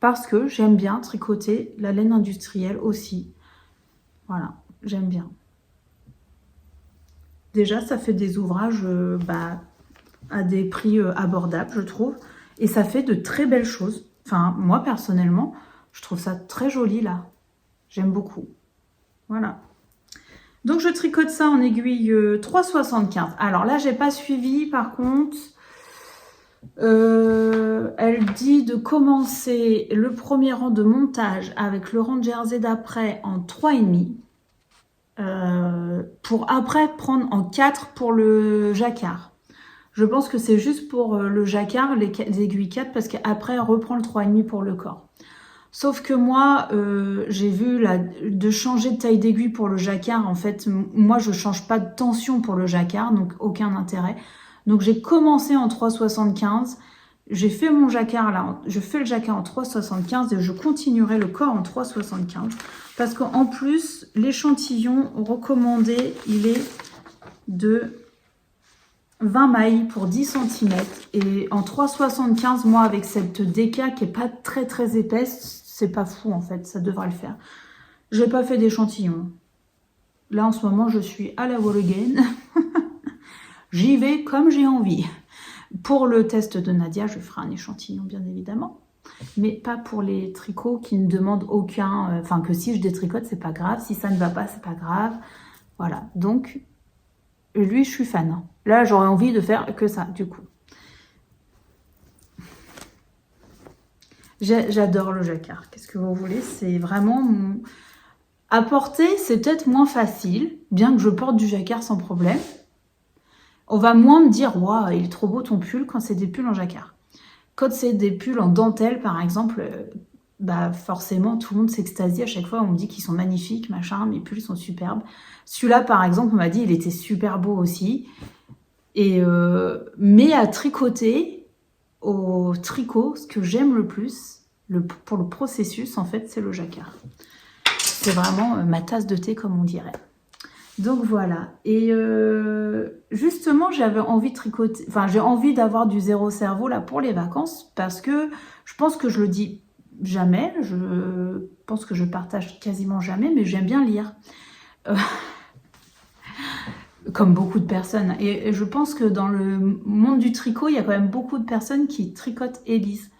Parce que j'aime bien tricoter la laine industrielle aussi. Voilà, j'aime bien. Déjà, ça fait des ouvrages à des prix abordables, je trouve. Et ça fait de très belles choses. Enfin, moi, personnellement, je trouve ça très joli, là. J'aime beaucoup. Voilà. Donc, je tricote ça en aiguille 3,75. Alors là, j'ai pas suivi, par contre. Elle dit de commencer le premier rang de montage avec le rang de jersey d'après en 3,5. Pour après prendre en 4 pour le jacquard. Je pense que c'est juste pour le jacquard, les aiguilles 4, parce qu'après, elle reprend le 3,5 pour le corps. Sauf que moi, j'ai vu de changer de taille d'aiguille pour le jacquard. En fait, moi, je change pas de tension pour le jacquard, donc aucun intérêt. Donc, j'ai commencé en 3,75. J'ai fait mon jacquard là, je fais le jacquard en 3,75 et je continuerai le corps en 3,75. Parce qu'en plus, l'échantillon recommandé, il est de 20 mailles pour 10 cm. Et en 3,75, moi, avec cette DK qui est pas très très épaisse, c'est pas fou en fait, ça devrait le faire. J'ai pas fait d'échantillon. Là, en ce moment, je suis à la wall again. J'y vais comme j'ai envie. Pour le test de Nadia, je ferai un échantillon, bien évidemment. Mais pas pour les tricots qui ne demandent aucun... Enfin, que si je détricote, c'est pas grave. Si ça ne va pas, c'est pas grave. Voilà. Donc, lui, je suis fan. Là, j'aurais envie de faire que ça, du coup. J'adore le jacquard. Qu'est-ce que vous voulez? C'est vraiment... À porter, c'est peut-être moins facile, bien que je porte du jacquard sans problème. On va moins me dire « Waouh, il est trop beau ton pull » quand c'est des pulls en jacquard. Quand c'est des pulls en dentelle, par exemple, forcément, tout le monde s'extasie. À chaque fois, on me dit qu'ils sont magnifiques, machin, mes pulls sont superbes. Celui-là, par exemple, on m'a dit il était super beau aussi. Mais à tricoter, au tricot, ce que j'aime le plus, pour le processus, en fait, c'est le jacquard. C'est vraiment ma tasse de thé, comme on dirait. Donc voilà, et justement j'avais envie de tricoter, enfin j'ai envie d'avoir du zéro cerveau là pour les vacances parce que je pense que je le dis jamais, je pense que je partage quasiment jamais, mais j'aime bien lire, comme beaucoup de personnes. Et je pense que dans le monde du tricot, il y a quand même beaucoup de personnes qui tricotent et lisent.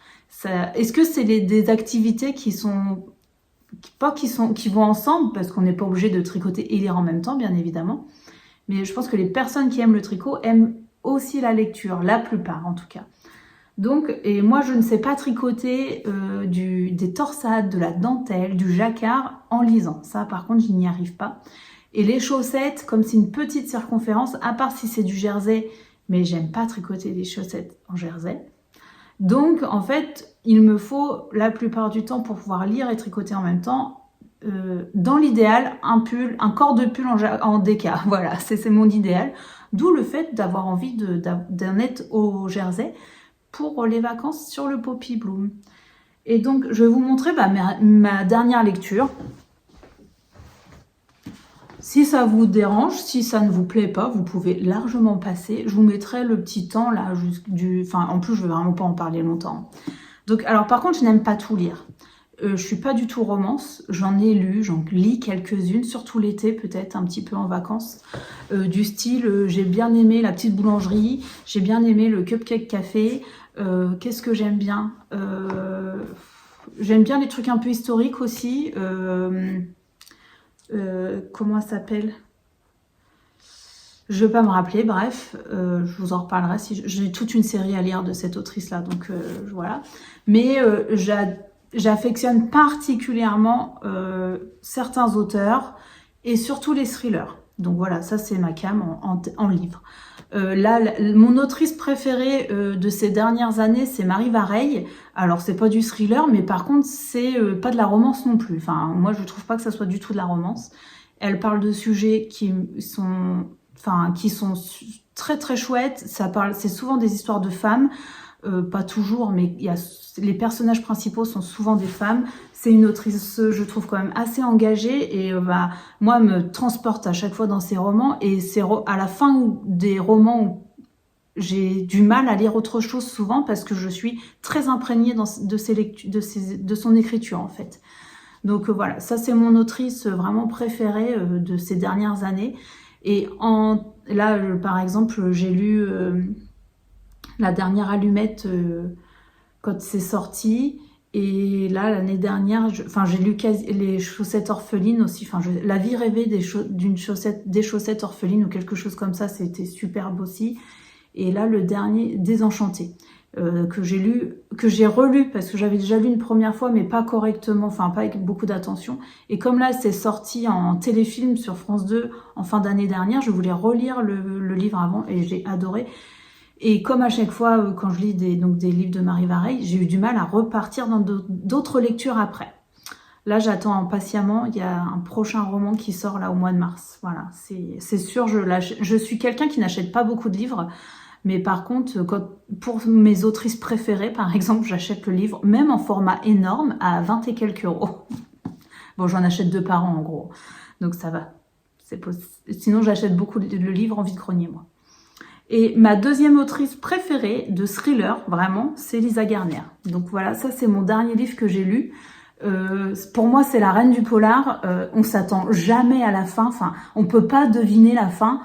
Est-ce que c'est des activités qui sont... qui vont ensemble, parce qu'on n'est pas obligé de tricoter et lire en même temps, bien évidemment. Mais je pense que les personnes qui aiment le tricot aiment aussi la lecture, la plupart en tout cas. Donc, et moi je ne sais pas tricoter des torsades, de la dentelle, du jacquard en lisant. Ça par contre je n'y arrive pas. Et les chaussettes, comme c'est une petite circonférence, à part si c'est du jersey, mais j'aime pas tricoter des chaussettes en jersey. Donc, en fait, il me faut la plupart du temps pour pouvoir lire et tricoter en même temps, dans l'idéal, un corps de pull en DK. Voilà, c'est mon idéal. D'où le fait d'avoir envie d'un être au jersey pour les vacances sur le Poppy Bloom. Et donc, je vais vous montrer ma dernière lecture. Si ça vous dérange, si ça ne vous plaît pas, vous pouvez largement passer. Je vous mettrai le petit temps là, en plus je ne vais vraiment pas en parler longtemps. Donc, alors par contre, je n'aime pas tout lire. Je suis pas du tout romance. J'en ai lu, j'en lis quelques-unes, surtout l'été peut-être, un petit peu en vacances. Du style, j'ai bien aimé La Petite Boulangerie, j'ai bien aimé Le Cupcake Café. Qu'est-ce que j'aime bien? J'aime bien les trucs un peu historiques aussi. Comment ça s'appelle? Je ne vais pas me rappeler, bref, je vous en reparlerai. J'ai toute une série à lire de cette autrice-là, donc voilà. Mais j'affectionne particulièrement certains auteurs et surtout les thrillers. Donc voilà, ça c'est ma came en livre. Mon autrice préférée de ces dernières années, c'est Marie Vareille. Alors c'est pas du thriller, mais par contre c'est pas de la romance non plus. Enfin, moi je trouve pas que ça soit du tout de la romance. Elle parle de sujets qui sont très très chouettes. C'est souvent des histoires de femmes. Pas toujours, mais les personnages principaux sont souvent des femmes. C'est une autrice, je trouve, quand même assez engagée et moi, me transporte à chaque fois dans ses romans. Et c'est à la fin des romans où j'ai du mal à lire autre chose souvent parce que je suis très imprégnée de son écriture, en fait. Donc voilà, ça c'est mon autrice vraiment préférée de ces dernières années. Et là, par exemple, j'ai lu... La dernière allumette quand c'est sorti. Et là, l'année dernière, j'ai lu les chaussettes orphelines aussi. La vie rêvée des chaussettes orphelines ou quelque chose comme ça, c'était superbe aussi. Et là, le dernier, Désenchanté, que j'ai relu parce que j'avais déjà lu une première fois, mais pas correctement, pas avec beaucoup d'attention. Et comme là, c'est sorti en téléfilm sur France 2 en fin d'année dernière, je voulais relire le livre avant et j'ai adoré. Et comme à chaque fois, quand je lis des livres de Marie Vareille, j'ai eu du mal à repartir dans d'autres lectures après. Là, j'attends patiemment. Il y a un prochain roman qui sort là au mois de mars. Voilà, c'est sûr. Je suis quelqu'un qui n'achète pas beaucoup de livres. Mais par contre, pour mes autrices préférées, par exemple, j'achète le livre, même en format énorme, à 20 et quelques euros. Bon, j'en achète 2 par an, en gros. Donc ça va. Sinon, j'achète beaucoup le livre en vide-grenier, moi. Et ma deuxième autrice préférée de thriller, vraiment, c'est Lisa Garner. Donc voilà, ça c'est mon dernier livre que j'ai lu. Pour moi, c'est la reine du polar. On s'attend jamais à la fin. On peut pas deviner la fin.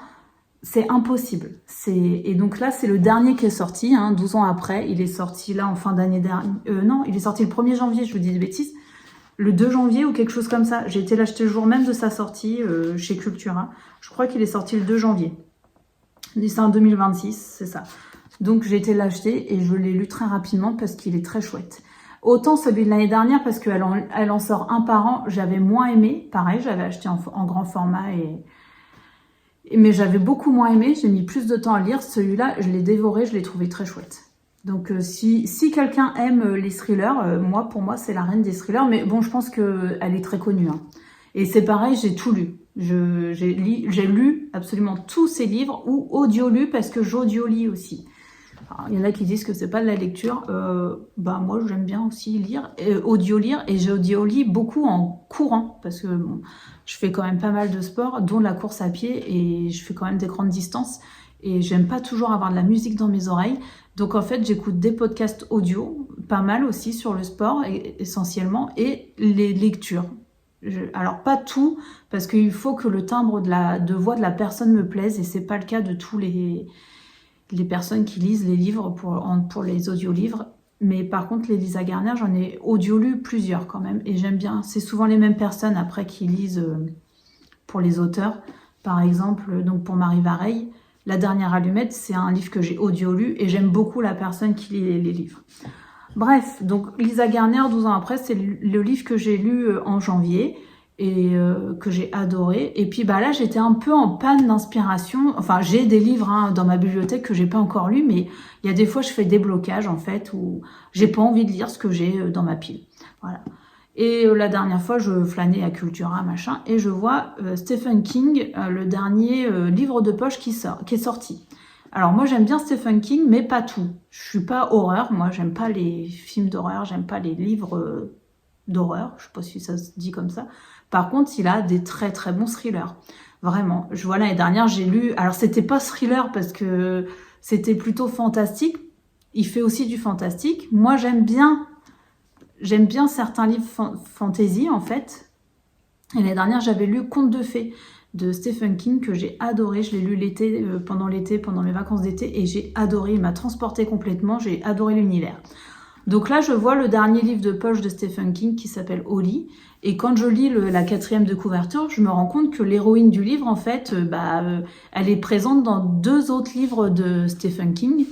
C'est impossible. Et donc là, c'est le dernier qui est sorti, 12 ans après. Il est sorti là en fin d'année dernière. Non, il est sorti le 1er janvier, je vous dis des bêtises. Le 2 janvier ou quelque chose comme ça. J'ai été l'acheter le jour même de sa sortie chez Cultura. Je crois qu'il est sorti le 2 janvier. C'est en 2026, c'est ça. Donc j'ai été l'acheter et je l'ai lu très rapidement parce qu'il est très chouette. Autant celui de l'année dernière parce qu'elle en sort un par an, j'avais moins aimé. Pareil, j'avais acheté en grand format mais j'avais beaucoup moins aimé. J'ai mis plus de temps à lire. Celui-là, je l'ai dévoré, je l'ai trouvé très chouette. Donc si quelqu'un aime les thrillers, pour moi c'est la reine des thrillers. Mais bon, je pense qu'elle est très connue. Et c'est pareil, j'ai tout lu. J'ai lu absolument tous ces livres ou audio-lu parce que j'audio-lis aussi. Alors, il y en a qui disent que c'est pas de la lecture. Moi, j'aime bien aussi lire, audio-lire et j'audio-lis beaucoup en courant parce que je fais quand même pas mal de sport, dont la course à pied et je fais quand même des grandes distances et j'aime pas toujours avoir de la musique dans mes oreilles. Donc en fait, j'écoute des podcasts audio, pas mal aussi sur le sport essentiellement et les lectures. Alors pas tout, parce qu'il faut que le timbre de voix de la personne me plaise et c'est pas le cas de tous les personnes qui lisent les livres pour les audiolivres. Mais par contre, les Lisa Garner, j'en ai audio-lu plusieurs quand même et j'aime bien. C'est souvent les mêmes personnes après qui lisent pour les auteurs. Par exemple, donc pour Marie Vareille, La dernière allumette, c'est un livre que j'ai audio-lu et j'aime beaucoup la personne qui lit les livres. Bref, donc Lisa Garner, 12 ans après, c'est le livre que j'ai lu en janvier. et que j'ai adoré. Et puis bah là j'étais un peu en panne d'inspiration. Enfin j'ai des livres hein, dans ma bibliothèque que j'ai pas encore lus, mais il y a des fois je fais des blocages en fait où j'ai pas envie de lire ce que j'ai dans ma pile. Voilà. Et la dernière fois je flânais à Cultura machin et je vois Stephen King, le dernier livre de poche qui est sorti. Alors moi j'aime bien Stephen King mais pas tout. Je suis pas horreur, moi j'aime pas les films d'horreur, j'aime pas les livres d'horreur, je sais pas si ça se dit comme ça. Par contre, il a des très très bons thrillers. Vraiment. Je vois l'année dernière, j'ai lu... Alors, c'était pas thriller parce que c'était plutôt fantastique. Il fait aussi du fantastique. Moi, j'aime bien certains livres fantasy, en fait. Et l'année dernière, j'avais lu Contes de fées de Stephen King que j'ai adoré. Je l'ai lu l'été, pendant mes vacances d'été, et j'ai adoré. Il m'a transporté complètement. J'ai adoré l'univers. Donc là, je vois le dernier livre de poche de Stephen King qui s'appelle Holly. Et quand je lis la 4e de couverture, je me rends compte que l'héroïne du livre, en fait, elle est présente dans 2 autres livres de Stephen King,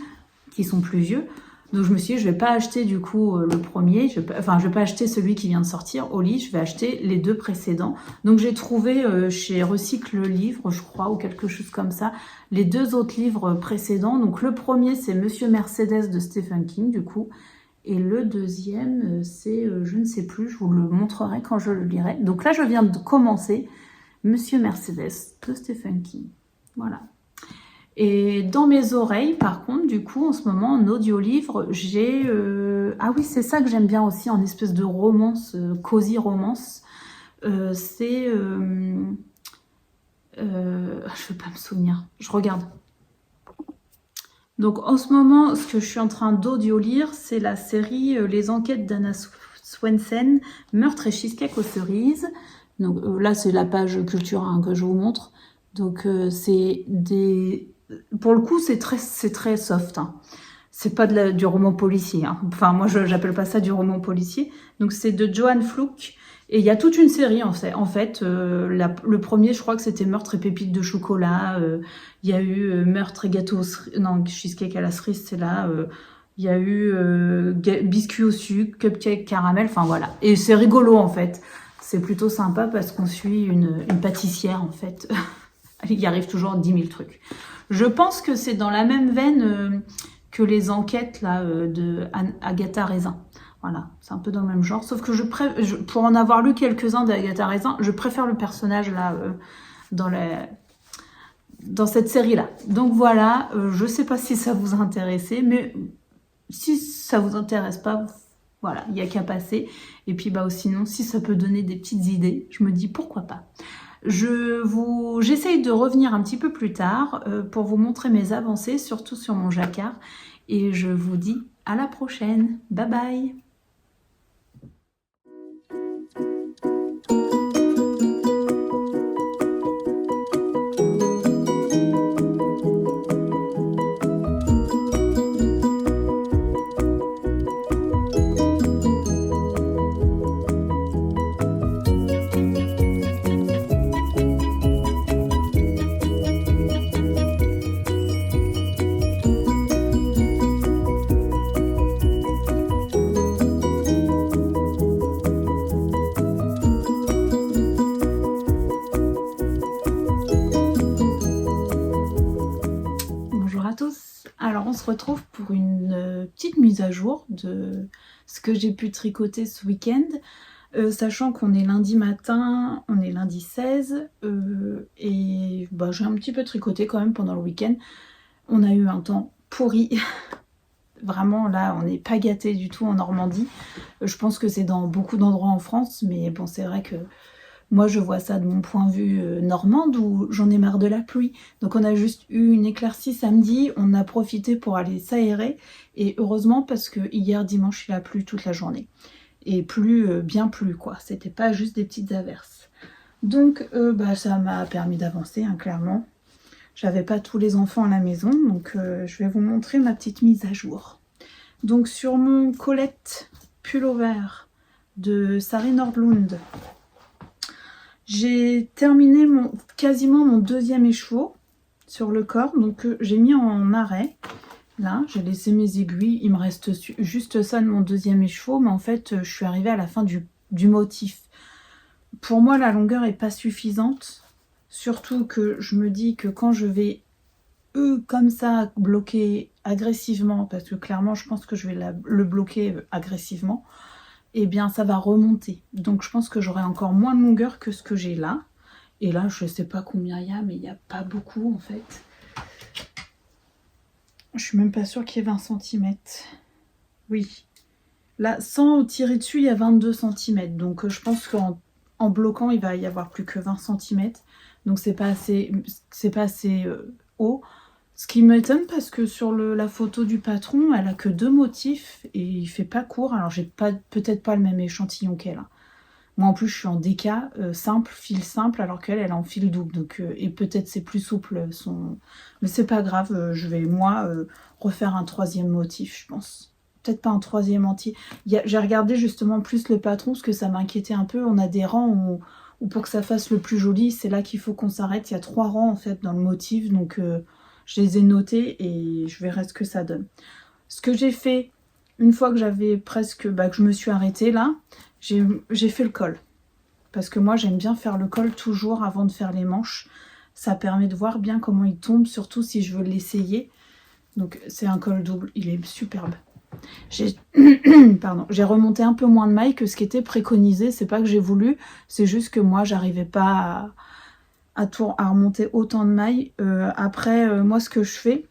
qui sont plus vieux. Donc je me suis dit, je vais pas acheter du coup le premier, je vais pas acheter celui qui vient de sortir, Holly, je vais acheter les 2 précédents. Donc j'ai trouvé chez Recycle Livre, je crois, ou quelque chose comme ça, les 2 autres livres précédents. Donc le premier, c'est Monsieur Mercedes de Stephen King, du coup. Et le deuxième, c'est, je ne sais plus, je vous le montrerai quand je le lirai. Donc là, je viens de commencer Monsieur Mercedes de Stephen King. Voilà. Et dans mes oreilles, par contre, du coup, en ce moment, en audio-livre, j'ai... Ah oui, c'est ça que j'aime bien aussi, en espèce de romance, cosy romance. C'est... je ne vais pas me souvenir. Je regarde. Donc en ce moment, ce que je suis en train d'audio-lire, c'est la série Les enquêtes d'Anna Swensen, Meurtre et cheesecake aux cerises. Donc là, c'est la page Cultura hein, que je vous montre. Donc c'est des... Pour le coup, c'est très soft. Hein. C'est pas du roman policier. Hein. Enfin, moi, j'appelle pas ça du roman policier. Donc c'est de Joanne Fluke. Et il y a toute une série en fait. Le premier, je crois que c'était Meurtre et pépites de chocolat. Il y a eu Meurtre et gâteau... Non, cheesecake à la cerise, c'est là. Il y a eu biscuit au sucre, cupcake caramel. Enfin voilà. Et c'est rigolo en fait. C'est plutôt sympa parce qu'on suit une pâtissière en fait. Il y arrive toujours 10 000 trucs. Je pense que c'est dans la même veine que les enquêtes là de Agatha Raisin. Voilà, c'est un peu dans le même genre. Sauf que pour en avoir lu quelques-uns d'Agatha Raisin, je préfère le personnage là dans cette série-là. Donc voilà, je sais pas si ça vous intéressait, mais si ça vous intéresse pas, voilà, il n'y a qu'à passer. Et puis bah sinon, si ça peut donner des petites idées, je me dis pourquoi pas. J'essaye de revenir un petit peu plus tard pour vous montrer mes avancées, surtout sur mon jacquard. Et je vous dis à la prochaine. Bye bye. On se retrouve pour une petite mise à jour de ce que j'ai pu tricoter ce week-end, sachant qu'on est lundi matin, on est lundi 16, et bah, j'ai un petit peu tricoté quand même pendant le week-end. On a eu un temps pourri, vraiment là on n'est pas gâté du tout en Normandie. Je pense que c'est dans beaucoup d'endroits en France, mais bon c'est vrai que moi, je vois ça de mon point de vue normande où j'en ai marre de la pluie. Donc on a juste eu une éclaircie samedi, on a profité pour aller s'aérer. Et heureusement parce que hier dimanche, il a plu toute la journée. Et bien plu quoi, c'était pas juste des petites averses. Donc ça m'a permis d'avancer, hein, clairement. J'avais pas tous les enfants à la maison, donc je vais vous montrer ma petite mise à jour. Donc sur mon Colette pullover de Sari Nordlund, j'ai terminé quasiment mon 2e écheveau sur le corps, donc j'ai mis en arrêt. Là, j'ai laissé mes aiguilles, il me reste juste ça de mon 2e écheveau, mais en fait, je suis arrivée à la fin du motif. pour moi la longueur est pas suffisante, surtout que je me dis que quand je vais comme ça bloquer agressivement, parce que clairement je pense que je vais le bloquer agressivement, et bien ça va remonter. Donc je pense que j'aurai encore moins de longueur que ce que j'ai là. Et là je sais pas combien il y a, mais il n'y a pas beaucoup en fait. Je suis même pas sûre qu'il y ait 20 cm. Oui. Là, sans tirer dessus, il y a 22 cm. Donc je pense qu'en bloquant, il va y avoir plus que 20 cm. Donc c'est pas assez haut. Ce qui m'étonne parce que sur la photo du patron, elle a que 2 motifs et il fait pas court. Alors j'ai peut-être pas le même échantillon qu'elle. Moi en plus je suis en DK simple, fil simple, alors qu'elle est en fil double. Donc, et peut-être c'est plus souple mais c'est pas grave, je vais moi refaire un 3e motif, je pense. Peut-être pas un 3e entier. J'ai regardé justement plus le patron parce que ça m'inquiétait un peu. On a des rangs où pour que ça fasse le plus joli, c'est là qu'il faut qu'on s'arrête. Il y a 3 rangs en fait dans le motif, donc je les ai notés et je verrai ce que ça donne. Ce que j'ai fait, une fois que j'avais presque, que je me suis arrêtée là, j'ai fait le col. Parce que moi j'aime bien faire le col toujours avant de faire les manches. Ça permet de voir bien comment il tombe, surtout si je veux l'essayer. Donc c'est un col double, il est superbe. Pardon, j'ai remonté un peu moins de mailles que ce qui était préconisé. C'est pas que j'ai voulu, c'est juste que moi j'arrivais pas à remonter autant de mailles. Après, moi ce que je fais,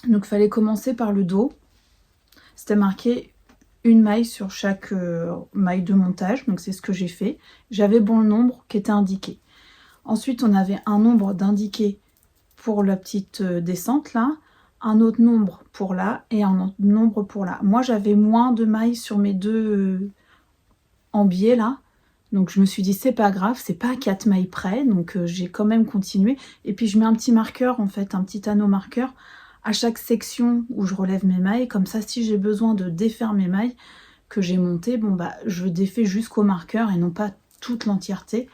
donc il fallait commencer par le dos. C'était marqué une maille sur chaque maille de montage, donc c'est ce que j'ai fait. J'avais bon le nombre qui était indiqué. Ensuite on avait un nombre d'indiqué pour la petite descente là, un autre nombre pour là et un autre nombre pour là. Moi j'avais moins de mailles sur mes deux en biais là, donc je me suis dit c'est pas grave, c'est pas à 4 mailles près, donc j'ai quand même continué. Et puis je mets un petit marqueur en fait, un petit anneau marqueur à chaque section où je relève mes mailles, comme ça si j'ai besoin de défaire mes mailles que j'ai montées, bon bah je défais jusqu'au marqueur et non pas toute l'entièreté.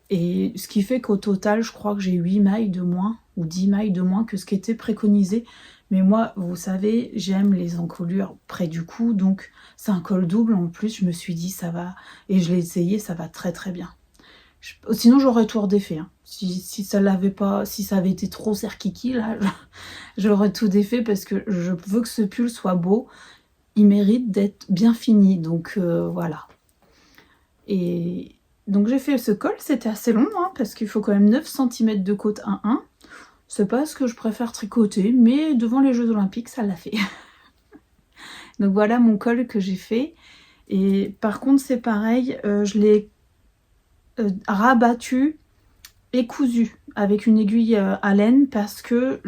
Et ce qui fait qu'au total, je crois que j'ai 8 mailles de moins ou 10 mailles de moins que ce qui était préconisé. Mais moi, vous savez, j'aime les encolures près du cou, donc c'est un col double en plus. Je me suis dit, ça va, et je l'ai essayé, ça va très très bien. Sinon, j'aurais tout redéfait. Hein. Si ça avait été trop serkiki, là, j'aurais tout défait parce que je veux que ce pull soit beau. Il mérite d'être bien fini, donc voilà. Et donc j'ai fait ce col, c'était assez long, hein, parce qu'il faut quand même 9 cm de côte 1-1. C'est pas ce que je préfère tricoter, mais devant les Jeux Olympiques, ça l'a fait. Donc voilà mon col que j'ai fait. Et par contre, c'est pareil, je l'ai rabattu et cousu avec une aiguille à laine parce que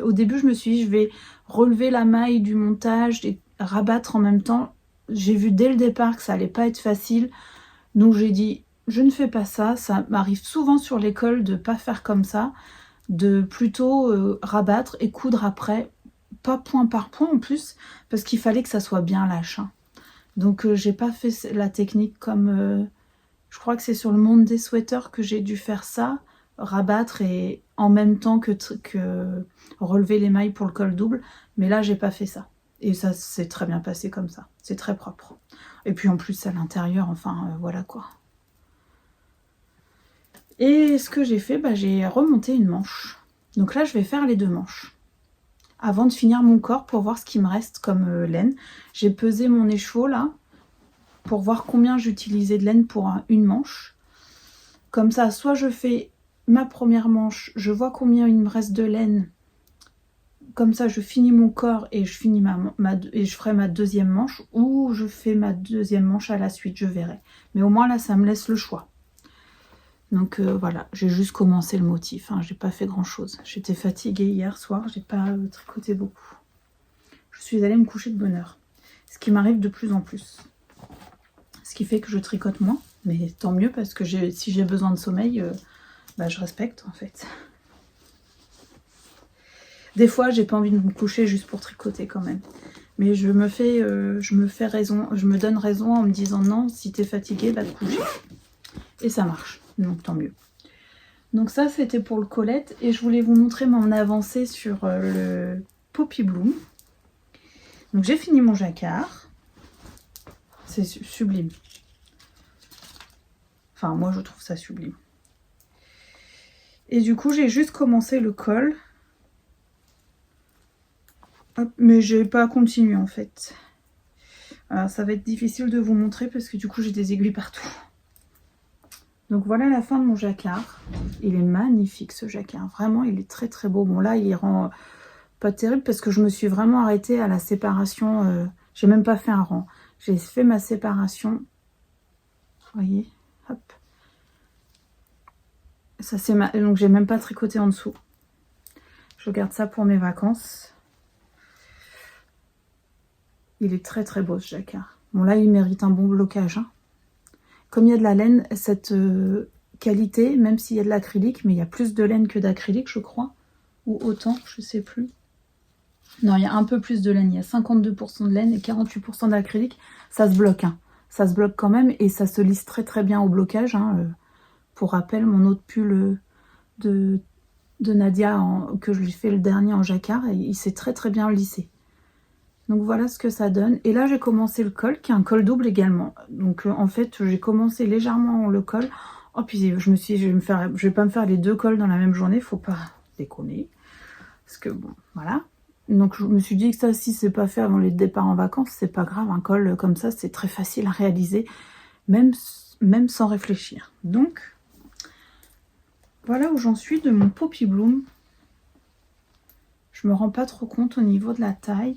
au début, je me suis dit, je vais relever la maille du montage et rabattre en même temps. J'ai vu dès le départ que ça allait pas être facile. Donc j'ai dit, je ne fais pas ça. Ça m'arrive souvent sur l'école de pas faire comme ça, de plutôt rabattre et coudre après, pas point par point en plus, parce qu'il fallait que ça soit bien lâche. Hein. Donc j'ai pas fait la technique comme, je crois que c'est sur le monde des sweaters que j'ai dû faire ça, rabattre et en même temps que relever les mailles pour le col double, mais là j'ai pas fait ça. Et ça s'est très bien passé comme ça, c'est très propre. Et puis en plus à l'intérieur, enfin voilà quoi. Et ce que j'ai fait, j'ai remonté une manche. Donc là je vais faire les 2 manches. Avant de finir mon corps pour voir ce qui me reste comme laine. J'ai pesé mon écheveau là, pour voir combien j'utilisais de laine pour une manche. Comme ça, soit je fais ma première manche, je vois combien il me reste de laine. Comme ça, je finis mon corps et je finis et je ferai ma 2e manche, ou je fais ma 2e manche à la suite, je verrai. Mais au moins là, ça me laisse le choix. Donc voilà, j'ai juste commencé le motif, hein, j'ai pas fait grand chose. J'étais fatiguée hier soir, j'ai pas tricoté beaucoup. Je suis allée me coucher de bonne heure, ce qui m'arrive de plus en plus. Ce qui fait que je tricote moins, mais tant mieux parce que si j'ai besoin de sommeil, je respecte en fait. Des fois, j'ai pas envie de me coucher juste pour tricoter quand même. Mais je me donne raison en me disant non, si t'es fatiguée, va te coucher. Et ça marche, donc tant mieux. Donc ça, c'était pour le collet. Et je voulais vous montrer mon avancée sur le Poppy Bloom. Donc j'ai fini mon jacquard. C'est sublime. Enfin, moi, je trouve ça sublime. Et du coup, j'ai juste commencé le col. Hop, mais j'ai pas continué, en fait. Alors, ça va être difficile de vous montrer parce que du coup, j'ai des aiguilles partout. Donc, voilà la fin de mon jacquard. Il est magnifique, ce jacquard. Vraiment, il est très, très beau. Bon, là, il rend pas terrible parce que je me suis vraiment arrêtée à la séparation. J'ai même pas fait un rang. J'ai fait ma séparation. Vous voyez, hop. Ça, c'est donc, j'ai même pas tricoté en dessous. Je garde ça pour mes vacances. Il est très très beau ce jacquard. Bon là il mérite un bon blocage. Hein. Comme il y a de la laine, cette qualité, même s'il y a de l'acrylique, mais il y a plus de laine que d'acrylique je crois. Ou autant, je sais plus. Non, il y a un peu plus de laine. Il y a 52% de laine et 48% d'acrylique. Ça se bloque. Hein. Ça se bloque quand même et ça se lisse très très bien au blocage. Hein. Pour rappel, mon autre pull de Nadia, que je lui fais le dernier en jacquard, et il s'est très très bien lissé. Donc voilà ce que ça donne. Et là j'ai commencé le col, qui est un col double également. Donc en fait j'ai commencé légèrement le col. Oh puis je me suis dit, je vais pas me faire les deux cols dans la même journée, faut pas déconner. Parce que bon, voilà. Donc je me suis dit que ça, si c'est pas fait avant les départs en vacances, c'est pas grave. Un col comme ça, c'est très facile à réaliser, même sans réfléchir. Donc voilà où j'en suis de mon Poppy Bloom. Je me rends pas trop compte au niveau de la taille.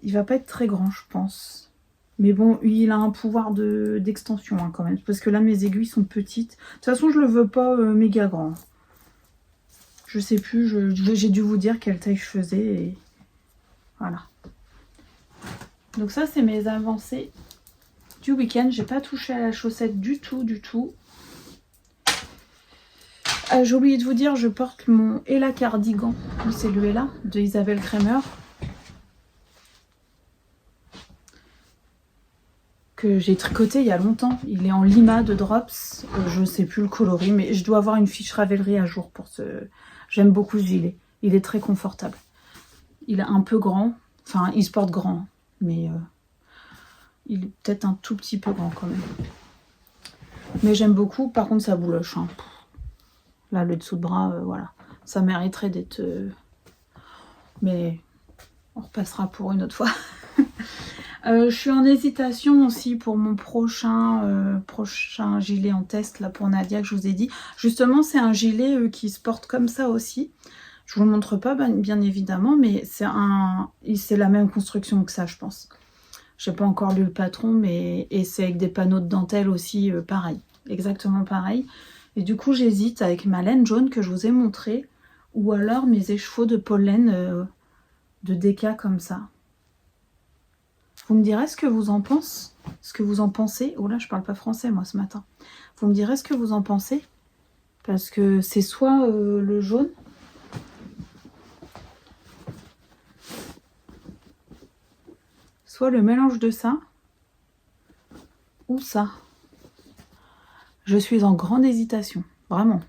Il va pas être très grand, je pense. Mais bon, il a un pouvoir d'extension hein, quand même. Parce que là, mes aiguilles sont petites. De toute façon, je le veux pas méga grand. Je sais plus, j'ai dû vous dire quelle taille je faisais. Et voilà. Donc ça, c'est mes avancées du week-end. J'ai pas touché à la chaussette du tout, du tout. J'ai oublié de vous dire, je porte mon Ella cardigan. C'est le Ella de Isabelle Kremer. Que j'ai tricoté il y a longtemps. Il est en lima de Drops. Je sais plus le coloris, mais je dois avoir une fiche Ravelry à jour pour ce... J'aime beaucoup ce gilet. Il est très confortable. Il est un peu grand. Enfin, il se porte grand. Mais il est peut-être un tout petit peu grand quand même. Mais j'aime beaucoup. Par contre, ça bouloche. Hein. Là, le dessous de bras, voilà. Ça mériterait d'être... Mais on repassera pour une autre fois. Je suis en hésitation aussi pour mon prochain gilet en test là pour Nadia que je vous ai dit. Justement, c'est un gilet qui se porte comme ça aussi. Je vous le montre pas bien évidemment, mais c'est la même construction que ça, je pense. Je n'ai pas encore lu le patron, et c'est avec des panneaux de dentelle aussi pareil, exactement pareil. Et du coup, j'hésite avec ma laine jaune que je vous ai montré, ou alors mes écheveaux de pollen de Deka comme ça. Vous me direz ce que vous en pensez. Ce que vous en pensez. Oh là, je parle pas français moi ce matin. Vous me direz ce que vous en pensez. Parce que c'est soit le jaune. Soit le mélange de ça. Ou ça. Je suis en grande hésitation. Vraiment.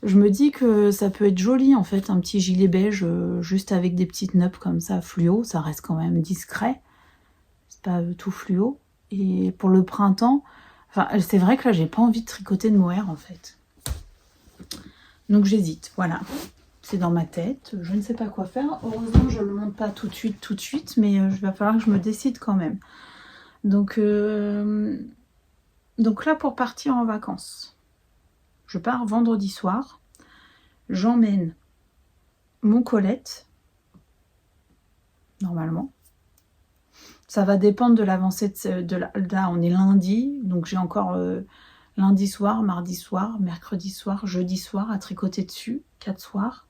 Je me dis que ça peut être joli en fait. Un petit gilet beige juste avec des petites nappes comme ça fluo. Ça reste quand même discret. C'est pas tout fluo. Et pour le printemps, enfin, c'est vrai que là, j'ai pas envie de tricoter de mohair, en fait. Donc, j'hésite, voilà. C'est dans ma tête, je ne sais pas quoi faire. Heureusement, je ne le montre pas tout de suite, mais il va falloir que je me décide quand même. Donc là, pour partir en vacances, je pars vendredi soir. J'emmène mon Colette, normalement. Ça va dépendre de l'avancée là, on est lundi, donc j'ai encore lundi soir, mardi soir, mercredi soir, jeudi soir à tricoter dessus, 4 soirs.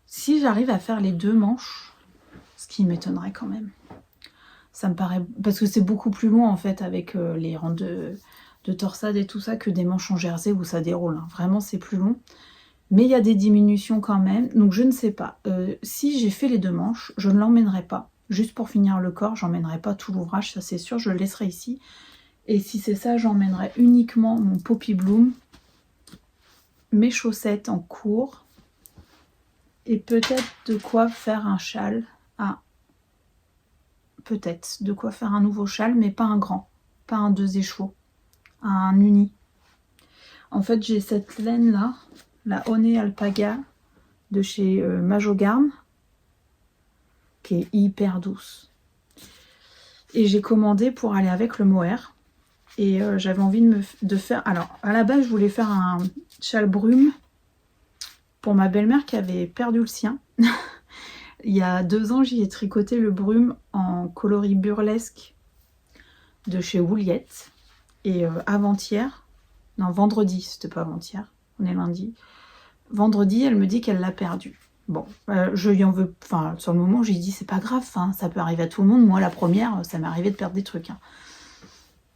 Si j'arrive à faire les 2 manches, ce qui m'étonnerait quand même, ça me paraît... Parce que c'est beaucoup plus long en fait avec les rangs de torsade et tout ça que des manches en jersey où ça déroule. Hein. Vraiment, c'est plus long. Mais il y a des diminutions quand même, donc je ne sais pas. Si j'ai fait les 2 manches, je ne l'emmènerai pas. Juste pour finir le corps, j'emmènerai pas tout l'ouvrage, ça c'est sûr, je le laisserai ici. Et si c'est ça, j'emmènerai uniquement mon Poppy Bloom, mes chaussettes en court, et peut-être de quoi faire un châle. Ah, peut-être de quoi faire un nouveau châle, mais pas un grand, pas un 2 écheveaux. un uni. En fait, j'ai cette laine là, la Honey Alpaga de chez Majogarn, qui est hyper douce. Et j'ai commandé pour aller avec le mohair. Et j'avais envie de faire... Alors, à la base, je voulais faire un châle brume pour ma belle-mère qui avait perdu le sien. Il y a 2 ans, j'y ai tricoté le brume en coloris burlesque de chez Wouliette. Et avant-hier, non, vendredi, c'était pas avant-hier, on est lundi. Vendredi, elle me dit qu'elle l'a perdu. Bon, je lui en veux... Enfin, sur le moment, j'ai dit, c'est pas grave, hein, ça peut arriver à tout le monde. Moi, la première, ça m'est arrivé de perdre des trucs. Hein.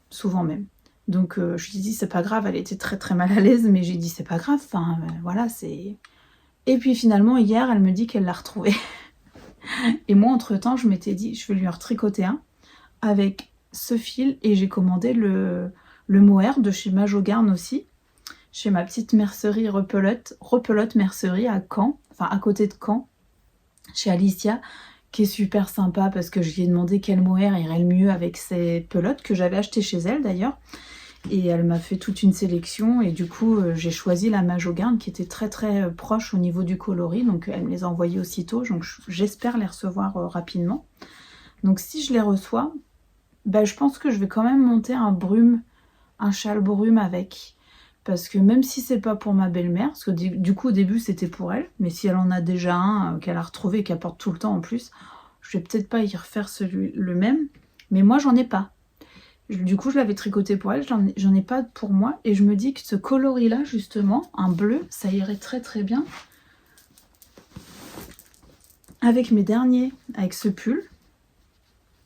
Souvent même. Donc, je lui ai dit, c'est pas grave, elle était très très mal à l'aise, mais j'ai dit, c'est pas grave, enfin, voilà, c'est... Et puis finalement, hier, elle me dit qu'elle l'a retrouvé. Et moi, entre-temps, je m'étais dit, je vais lui en retricoter un avec ce fil, et j'ai commandé le mohair de chez Majogarn aussi, chez ma petite mercerie Repelote Mercerie à Caen, enfin à côté de Caen, chez Alicia, qui est super sympa parce que je lui ai demandé quel mohair irait le mieux avec ses pelotes que j'avais acheté chez elle d'ailleurs. Et elle m'a fait toute une sélection et du coup j'ai choisi la Majogarn qui était très très proche au niveau du coloris. Donc elle me les a envoyés aussitôt, donc j'espère les recevoir rapidement. Donc si je les reçois, bah, je pense que je vais quand même monter un châle brume avec. Parce que même si c'est pas pour ma belle-mère, parce que du coup au début c'était pour elle, mais si elle en a déjà un qu'elle a retrouvé et qu'elle porte tout le temps en plus, je vais peut-être pas y refaire le même, mais moi j'en ai pas. Du coup je l'avais tricoté pour elle, j'en ai pas pour moi, et je me dis que ce coloris là justement, un bleu, ça irait très très bien avec mes derniers, avec ce pull,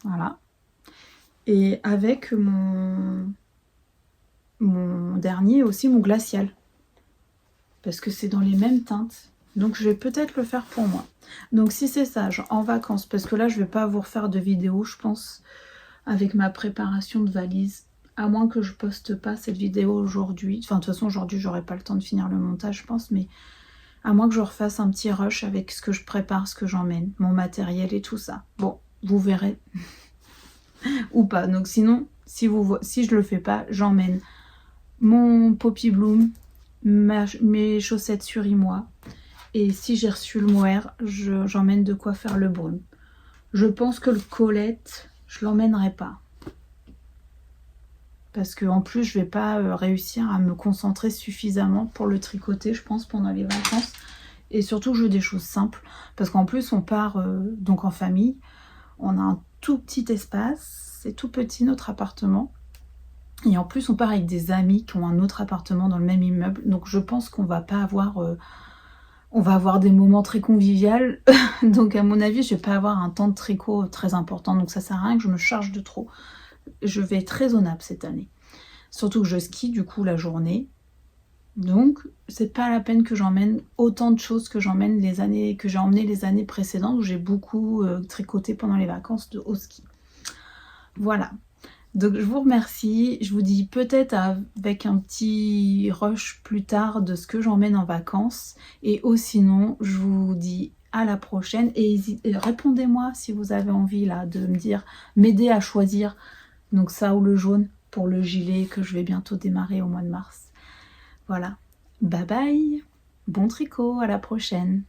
voilà, et avec mon dernier aussi, mon glacial. Parce que c'est dans les mêmes teintes. Donc je vais peut-être le faire pour moi. Donc si c'est ça, genre en vacances, parce que là je vais pas vous refaire de vidéo, je pense, avec ma préparation de valise. À moins que je poste pas cette vidéo aujourd'hui. Enfin de toute façon aujourd'hui j'aurai pas le temps de finir le montage je pense, mais à moins que je refasse un petit rush avec ce que je prépare, ce que j'emmène, mon matériel et tout ça. Bon, vous verrez. Ou pas. Donc sinon, si je le fais pas, j'emmène mon Poppy Bloom, mes chaussettes surimois, et si j'ai reçu le mohair, j'emmène de quoi faire le brume. Je pense que le colette, je l'emmènerai pas. Parce qu'en plus, je vais pas réussir à me concentrer suffisamment pour le tricoter, je pense, pendant les vacances. Et surtout, je veux des choses simples. Parce qu'en plus, on part donc en famille. On a un tout petit espace. C'est tout petit, notre appartement. Et en plus, on part avec des amis qui ont un autre appartement dans le même immeuble. Donc, je pense qu'on va pas avoir... on va avoir des moments très conviviaux. Donc, à mon avis, je vais pas avoir un temps de tricot très important. Donc, ça sert à rien que je me charge de trop. Je vais être raisonnable cette année. Surtout que je skie, du coup, la journée. Donc, c'est pas la peine que j'emmène autant de choses que j'emmène que j'ai emmené les années précédentes où j'ai beaucoup tricoté pendant les vacances au ski. Voilà. Donc je vous remercie, je vous dis peut-être avec un petit rush plus tard de ce que j'emmène en vacances, et sinon je vous dis à la prochaine, et répondez-moi si vous avez envie là de me dire, m'aider à choisir, donc ça ou le jaune pour le gilet que je vais bientôt démarrer au mois de mars. Voilà, bye bye, bon tricot, à la prochaine.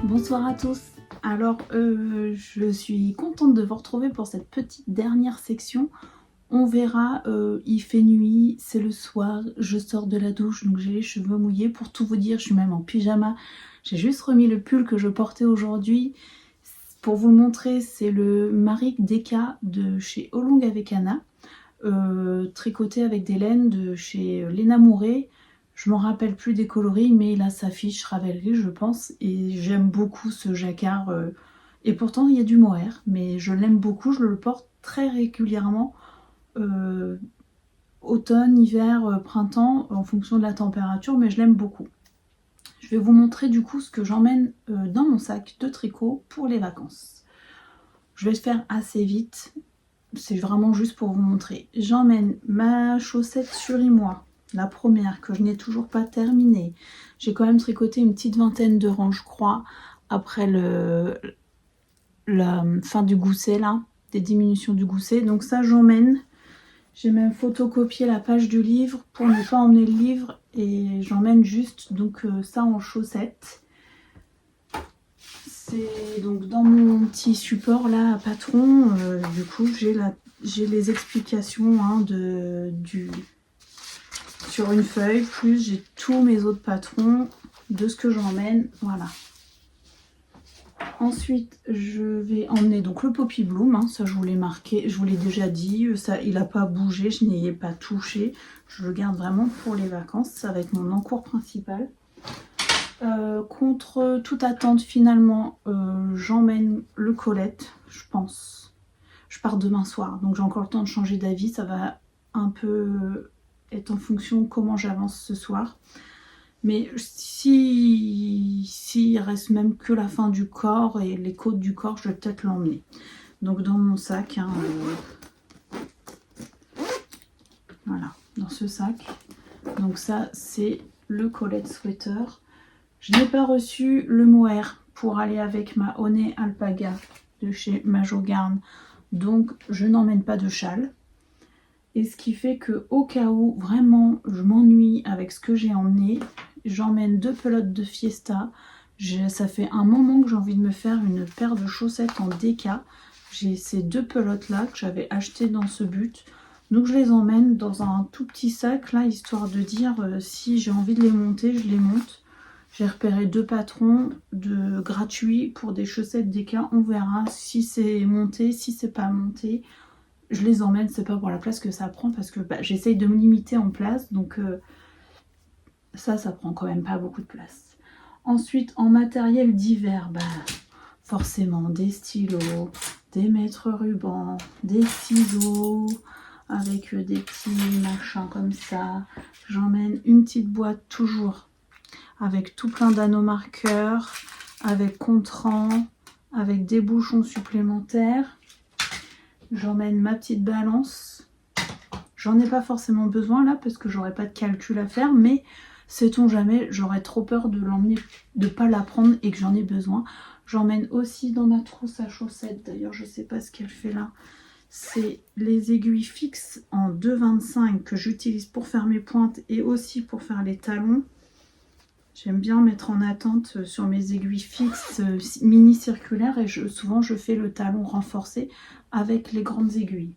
Bonsoir à tous. Alors je suis contente de vous retrouver pour cette petite dernière section. On verra, il fait nuit, c'est le soir, je sors de la douche, donc j'ai les cheveux mouillés. Pour tout vous dire, je suis même en pyjama. J'ai juste remis le pull que je portais aujourd'hui. Pour vous montrer, c'est le Marik Deka de chez Olong Avekana, tricoté avec des laines de chez Lena Mouret. Je m'en rappelle plus des coloris, mais là s'affiche Ravelry, je pense. Et j'aime beaucoup ce jacquard. Et pourtant, il y a du mohair, mais je l'aime beaucoup, je le porte très régulièrement. Automne, hiver, printemps, en fonction de la température, mais je l'aime beaucoup. Je vais vous montrer du coup ce que j'emmène dans mon sac de tricot pour les vacances. Je vais le faire assez vite, c'est vraiment juste pour vous montrer. J'emmène ma chaussette surimois, la première que je n'ai toujours pas terminée. J'ai quand même tricoté une petite vingtaine de rangs, je crois, après la fin du gousset là, des diminutions du gousset. Donc ça j'emmène. J'ai même photocopié la page du livre pour ne pas emmener le livre et j'emmène juste donc ça en chaussettes. C'est donc dans mon petit support là à patron, du coup j'ai les explications hein, sur une feuille, plus j'ai tous mes autres patrons de ce que j'emmène, voilà. Ensuite, je vais emmener donc le Poppy Bloom, hein, ça je vous l'ai marqué, je vous l'ai déjà dit, ça il n'a pas bougé, je n'y ai pas touché. Je le garde vraiment pour les vacances, ça va être mon encours principal. Contre toute attente, finalement, j'emmène le Colette, je pense. Je pars demain soir, donc j'ai encore le temps de changer d'avis, ça va un peu être en fonction de comment j'avance ce soir. Mais s'il reste même que la fin du corps et les côtes du corps, je vais peut-être l'emmener. Donc dans mon sac, hein, voilà, dans ce sac. Donc ça, c'est le Colette Sweater. Je n'ai pas reçu le mohair pour aller avec ma Honey Alpaga de chez Majogarn. Donc je n'emmène pas de châle. Et ce qui fait que au cas où vraiment je m'ennuie avec ce que j'ai emmené, j'emmène 2 pelotes de Fiesta. Ça fait un moment que j'ai envie de me faire une paire de chaussettes en déca. J'ai ces 2 pelotes là que j'avais achetées dans ce but. Donc je les emmène dans un tout petit sac là, histoire de dire si j'ai envie de les monter, je les monte. J'ai repéré 2 patrons de gratuits pour des chaussettes déca. On verra si c'est monté, si c'est pas monté. Je les emmène, c'est pas pour la place que ça prend parce que j'essaye de me limiter en place. Donc ça prend quand même pas beaucoup de place. Ensuite, en matériel d'hiver, forcément des stylos, des mètres rubans, des ciseaux avec des petits machins comme ça. J'emmène une petite boîte toujours avec tout plein d'anneaux marqueurs, avec contrant, avec des bouchons supplémentaires. J'emmène ma petite balance. J'en ai pas forcément besoin là parce que j'aurais pas de calcul à faire, mais sait-on jamais, j'aurais trop peur de l'emmener, de pas la prendre et que j'en ai besoin. J'emmène aussi dans ma trousse à chaussettes, d'ailleurs je sais pas ce qu'elle fait là. C'est les aiguilles fixes en 2,25 que j'utilise pour faire mes pointes et aussi pour faire les talons. J'aime bien mettre en attente sur mes aiguilles fixes mini circulaires et souvent je fais le talon renforcé avec les grandes aiguilles.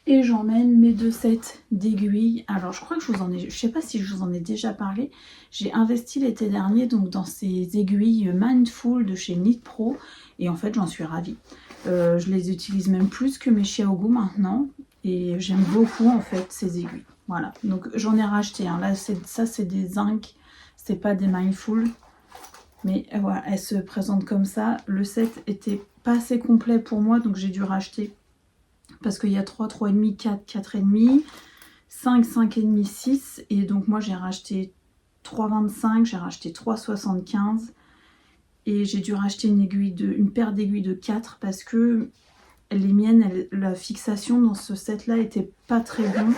Et j'emmène mes 2 sets d'aiguilles. Alors je crois que je sais pas si je vous en ai déjà parlé. J'ai investi l'été dernier donc dans ces aiguilles Mindful de chez Knit Pro et en fait j'en suis ravie. Je les utilise même plus que mes Xiaogu maintenant et j'aime beaucoup en fait ces aiguilles. Voilà, donc j'en ai racheté. Hein. Là ça c'est des zinc, c'est pas des Mindful. Mais voilà, elles se présentent comme ça. Le set était pas assez complet pour moi donc j'ai dû racheter. Parce qu'il y a 3, 3,5, 4, 4,5, 5, 5,5, 6. Et donc moi j'ai racheté 3,25, j'ai racheté 3,75. Et j'ai dû racheter une paire d'aiguilles de 4 parce que les miennes, la fixation dans ce set là était pas très bon.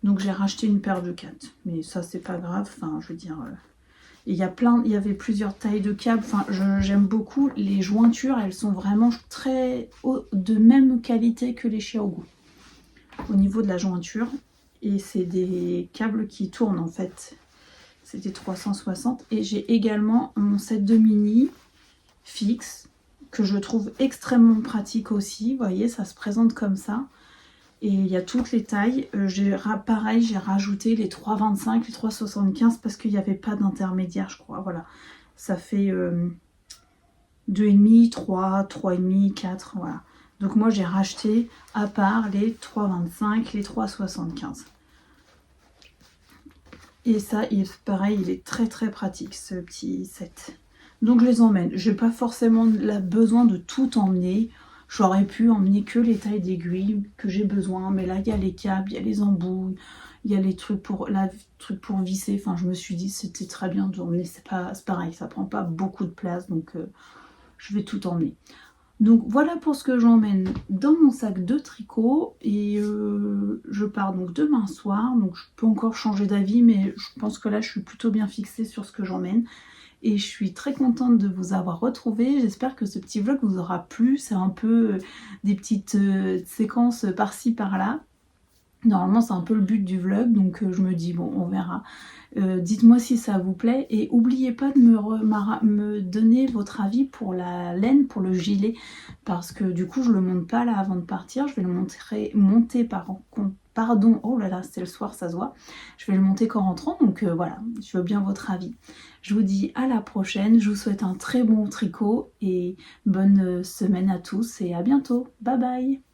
Donc j'ai racheté une paire de 4. Mais ça c'est pas grave, enfin je veux dire... Il y avait plusieurs tailles de câbles, enfin j'aime beaucoup les jointures, elles sont vraiment de même qualité que les Xiaogu au niveau de la jointure. Et c'est des câbles qui tournent en fait, c'était 360. Et j'ai également mon set de mini fixe que je trouve extrêmement pratique aussi, vous voyez ça se présente comme ça. Et il y a toutes les tailles. Pareil, j'ai rajouté les 3,25, les 3,75 parce qu'il n'y avait pas d'intermédiaire, je crois. Voilà, ça fait 2,5, 3, 3,5, 4, voilà. Donc moi j'ai racheté à part les 3,25, les 3,75. Et ça, pareil, il est très très pratique ce petit set. Donc je les emmène. Je n'ai pas forcément besoin de tout emmener. J'aurais pu emmener que les tailles d'aiguilles que j'ai besoin. Mais là, il y a les câbles, il y a les embouts, il y a les trucs pour visser. Enfin, je me suis dit c'était très bien d'emmener. C'est pareil, ça prend pas beaucoup de place. Donc je vais tout emmener. Donc voilà pour ce que j'emmène dans mon sac de tricot et je pars donc demain soir, donc je peux encore changer d'avis mais je pense que là je suis plutôt bien fixée sur ce que j'emmène et je suis très contente de vous avoir retrouvé. J'espère que ce petit vlog vous aura plu, c'est un peu des petites séquences par-ci par-là. Normalement c'est un peu le but du vlog donc je me dis bon on verra. Dites-moi si ça vous plaît et n'oubliez pas de me donner votre avis pour la laine, pour le gilet parce que du coup je le monte pas là avant de partir, je vais le monter pardon, oh là là c'est le soir ça se voit, je vais le monter qu'en rentrant donc voilà, je veux bien votre avis. Je vous dis à la prochaine, je vous souhaite un très bon tricot et bonne semaine à tous et à bientôt, bye bye.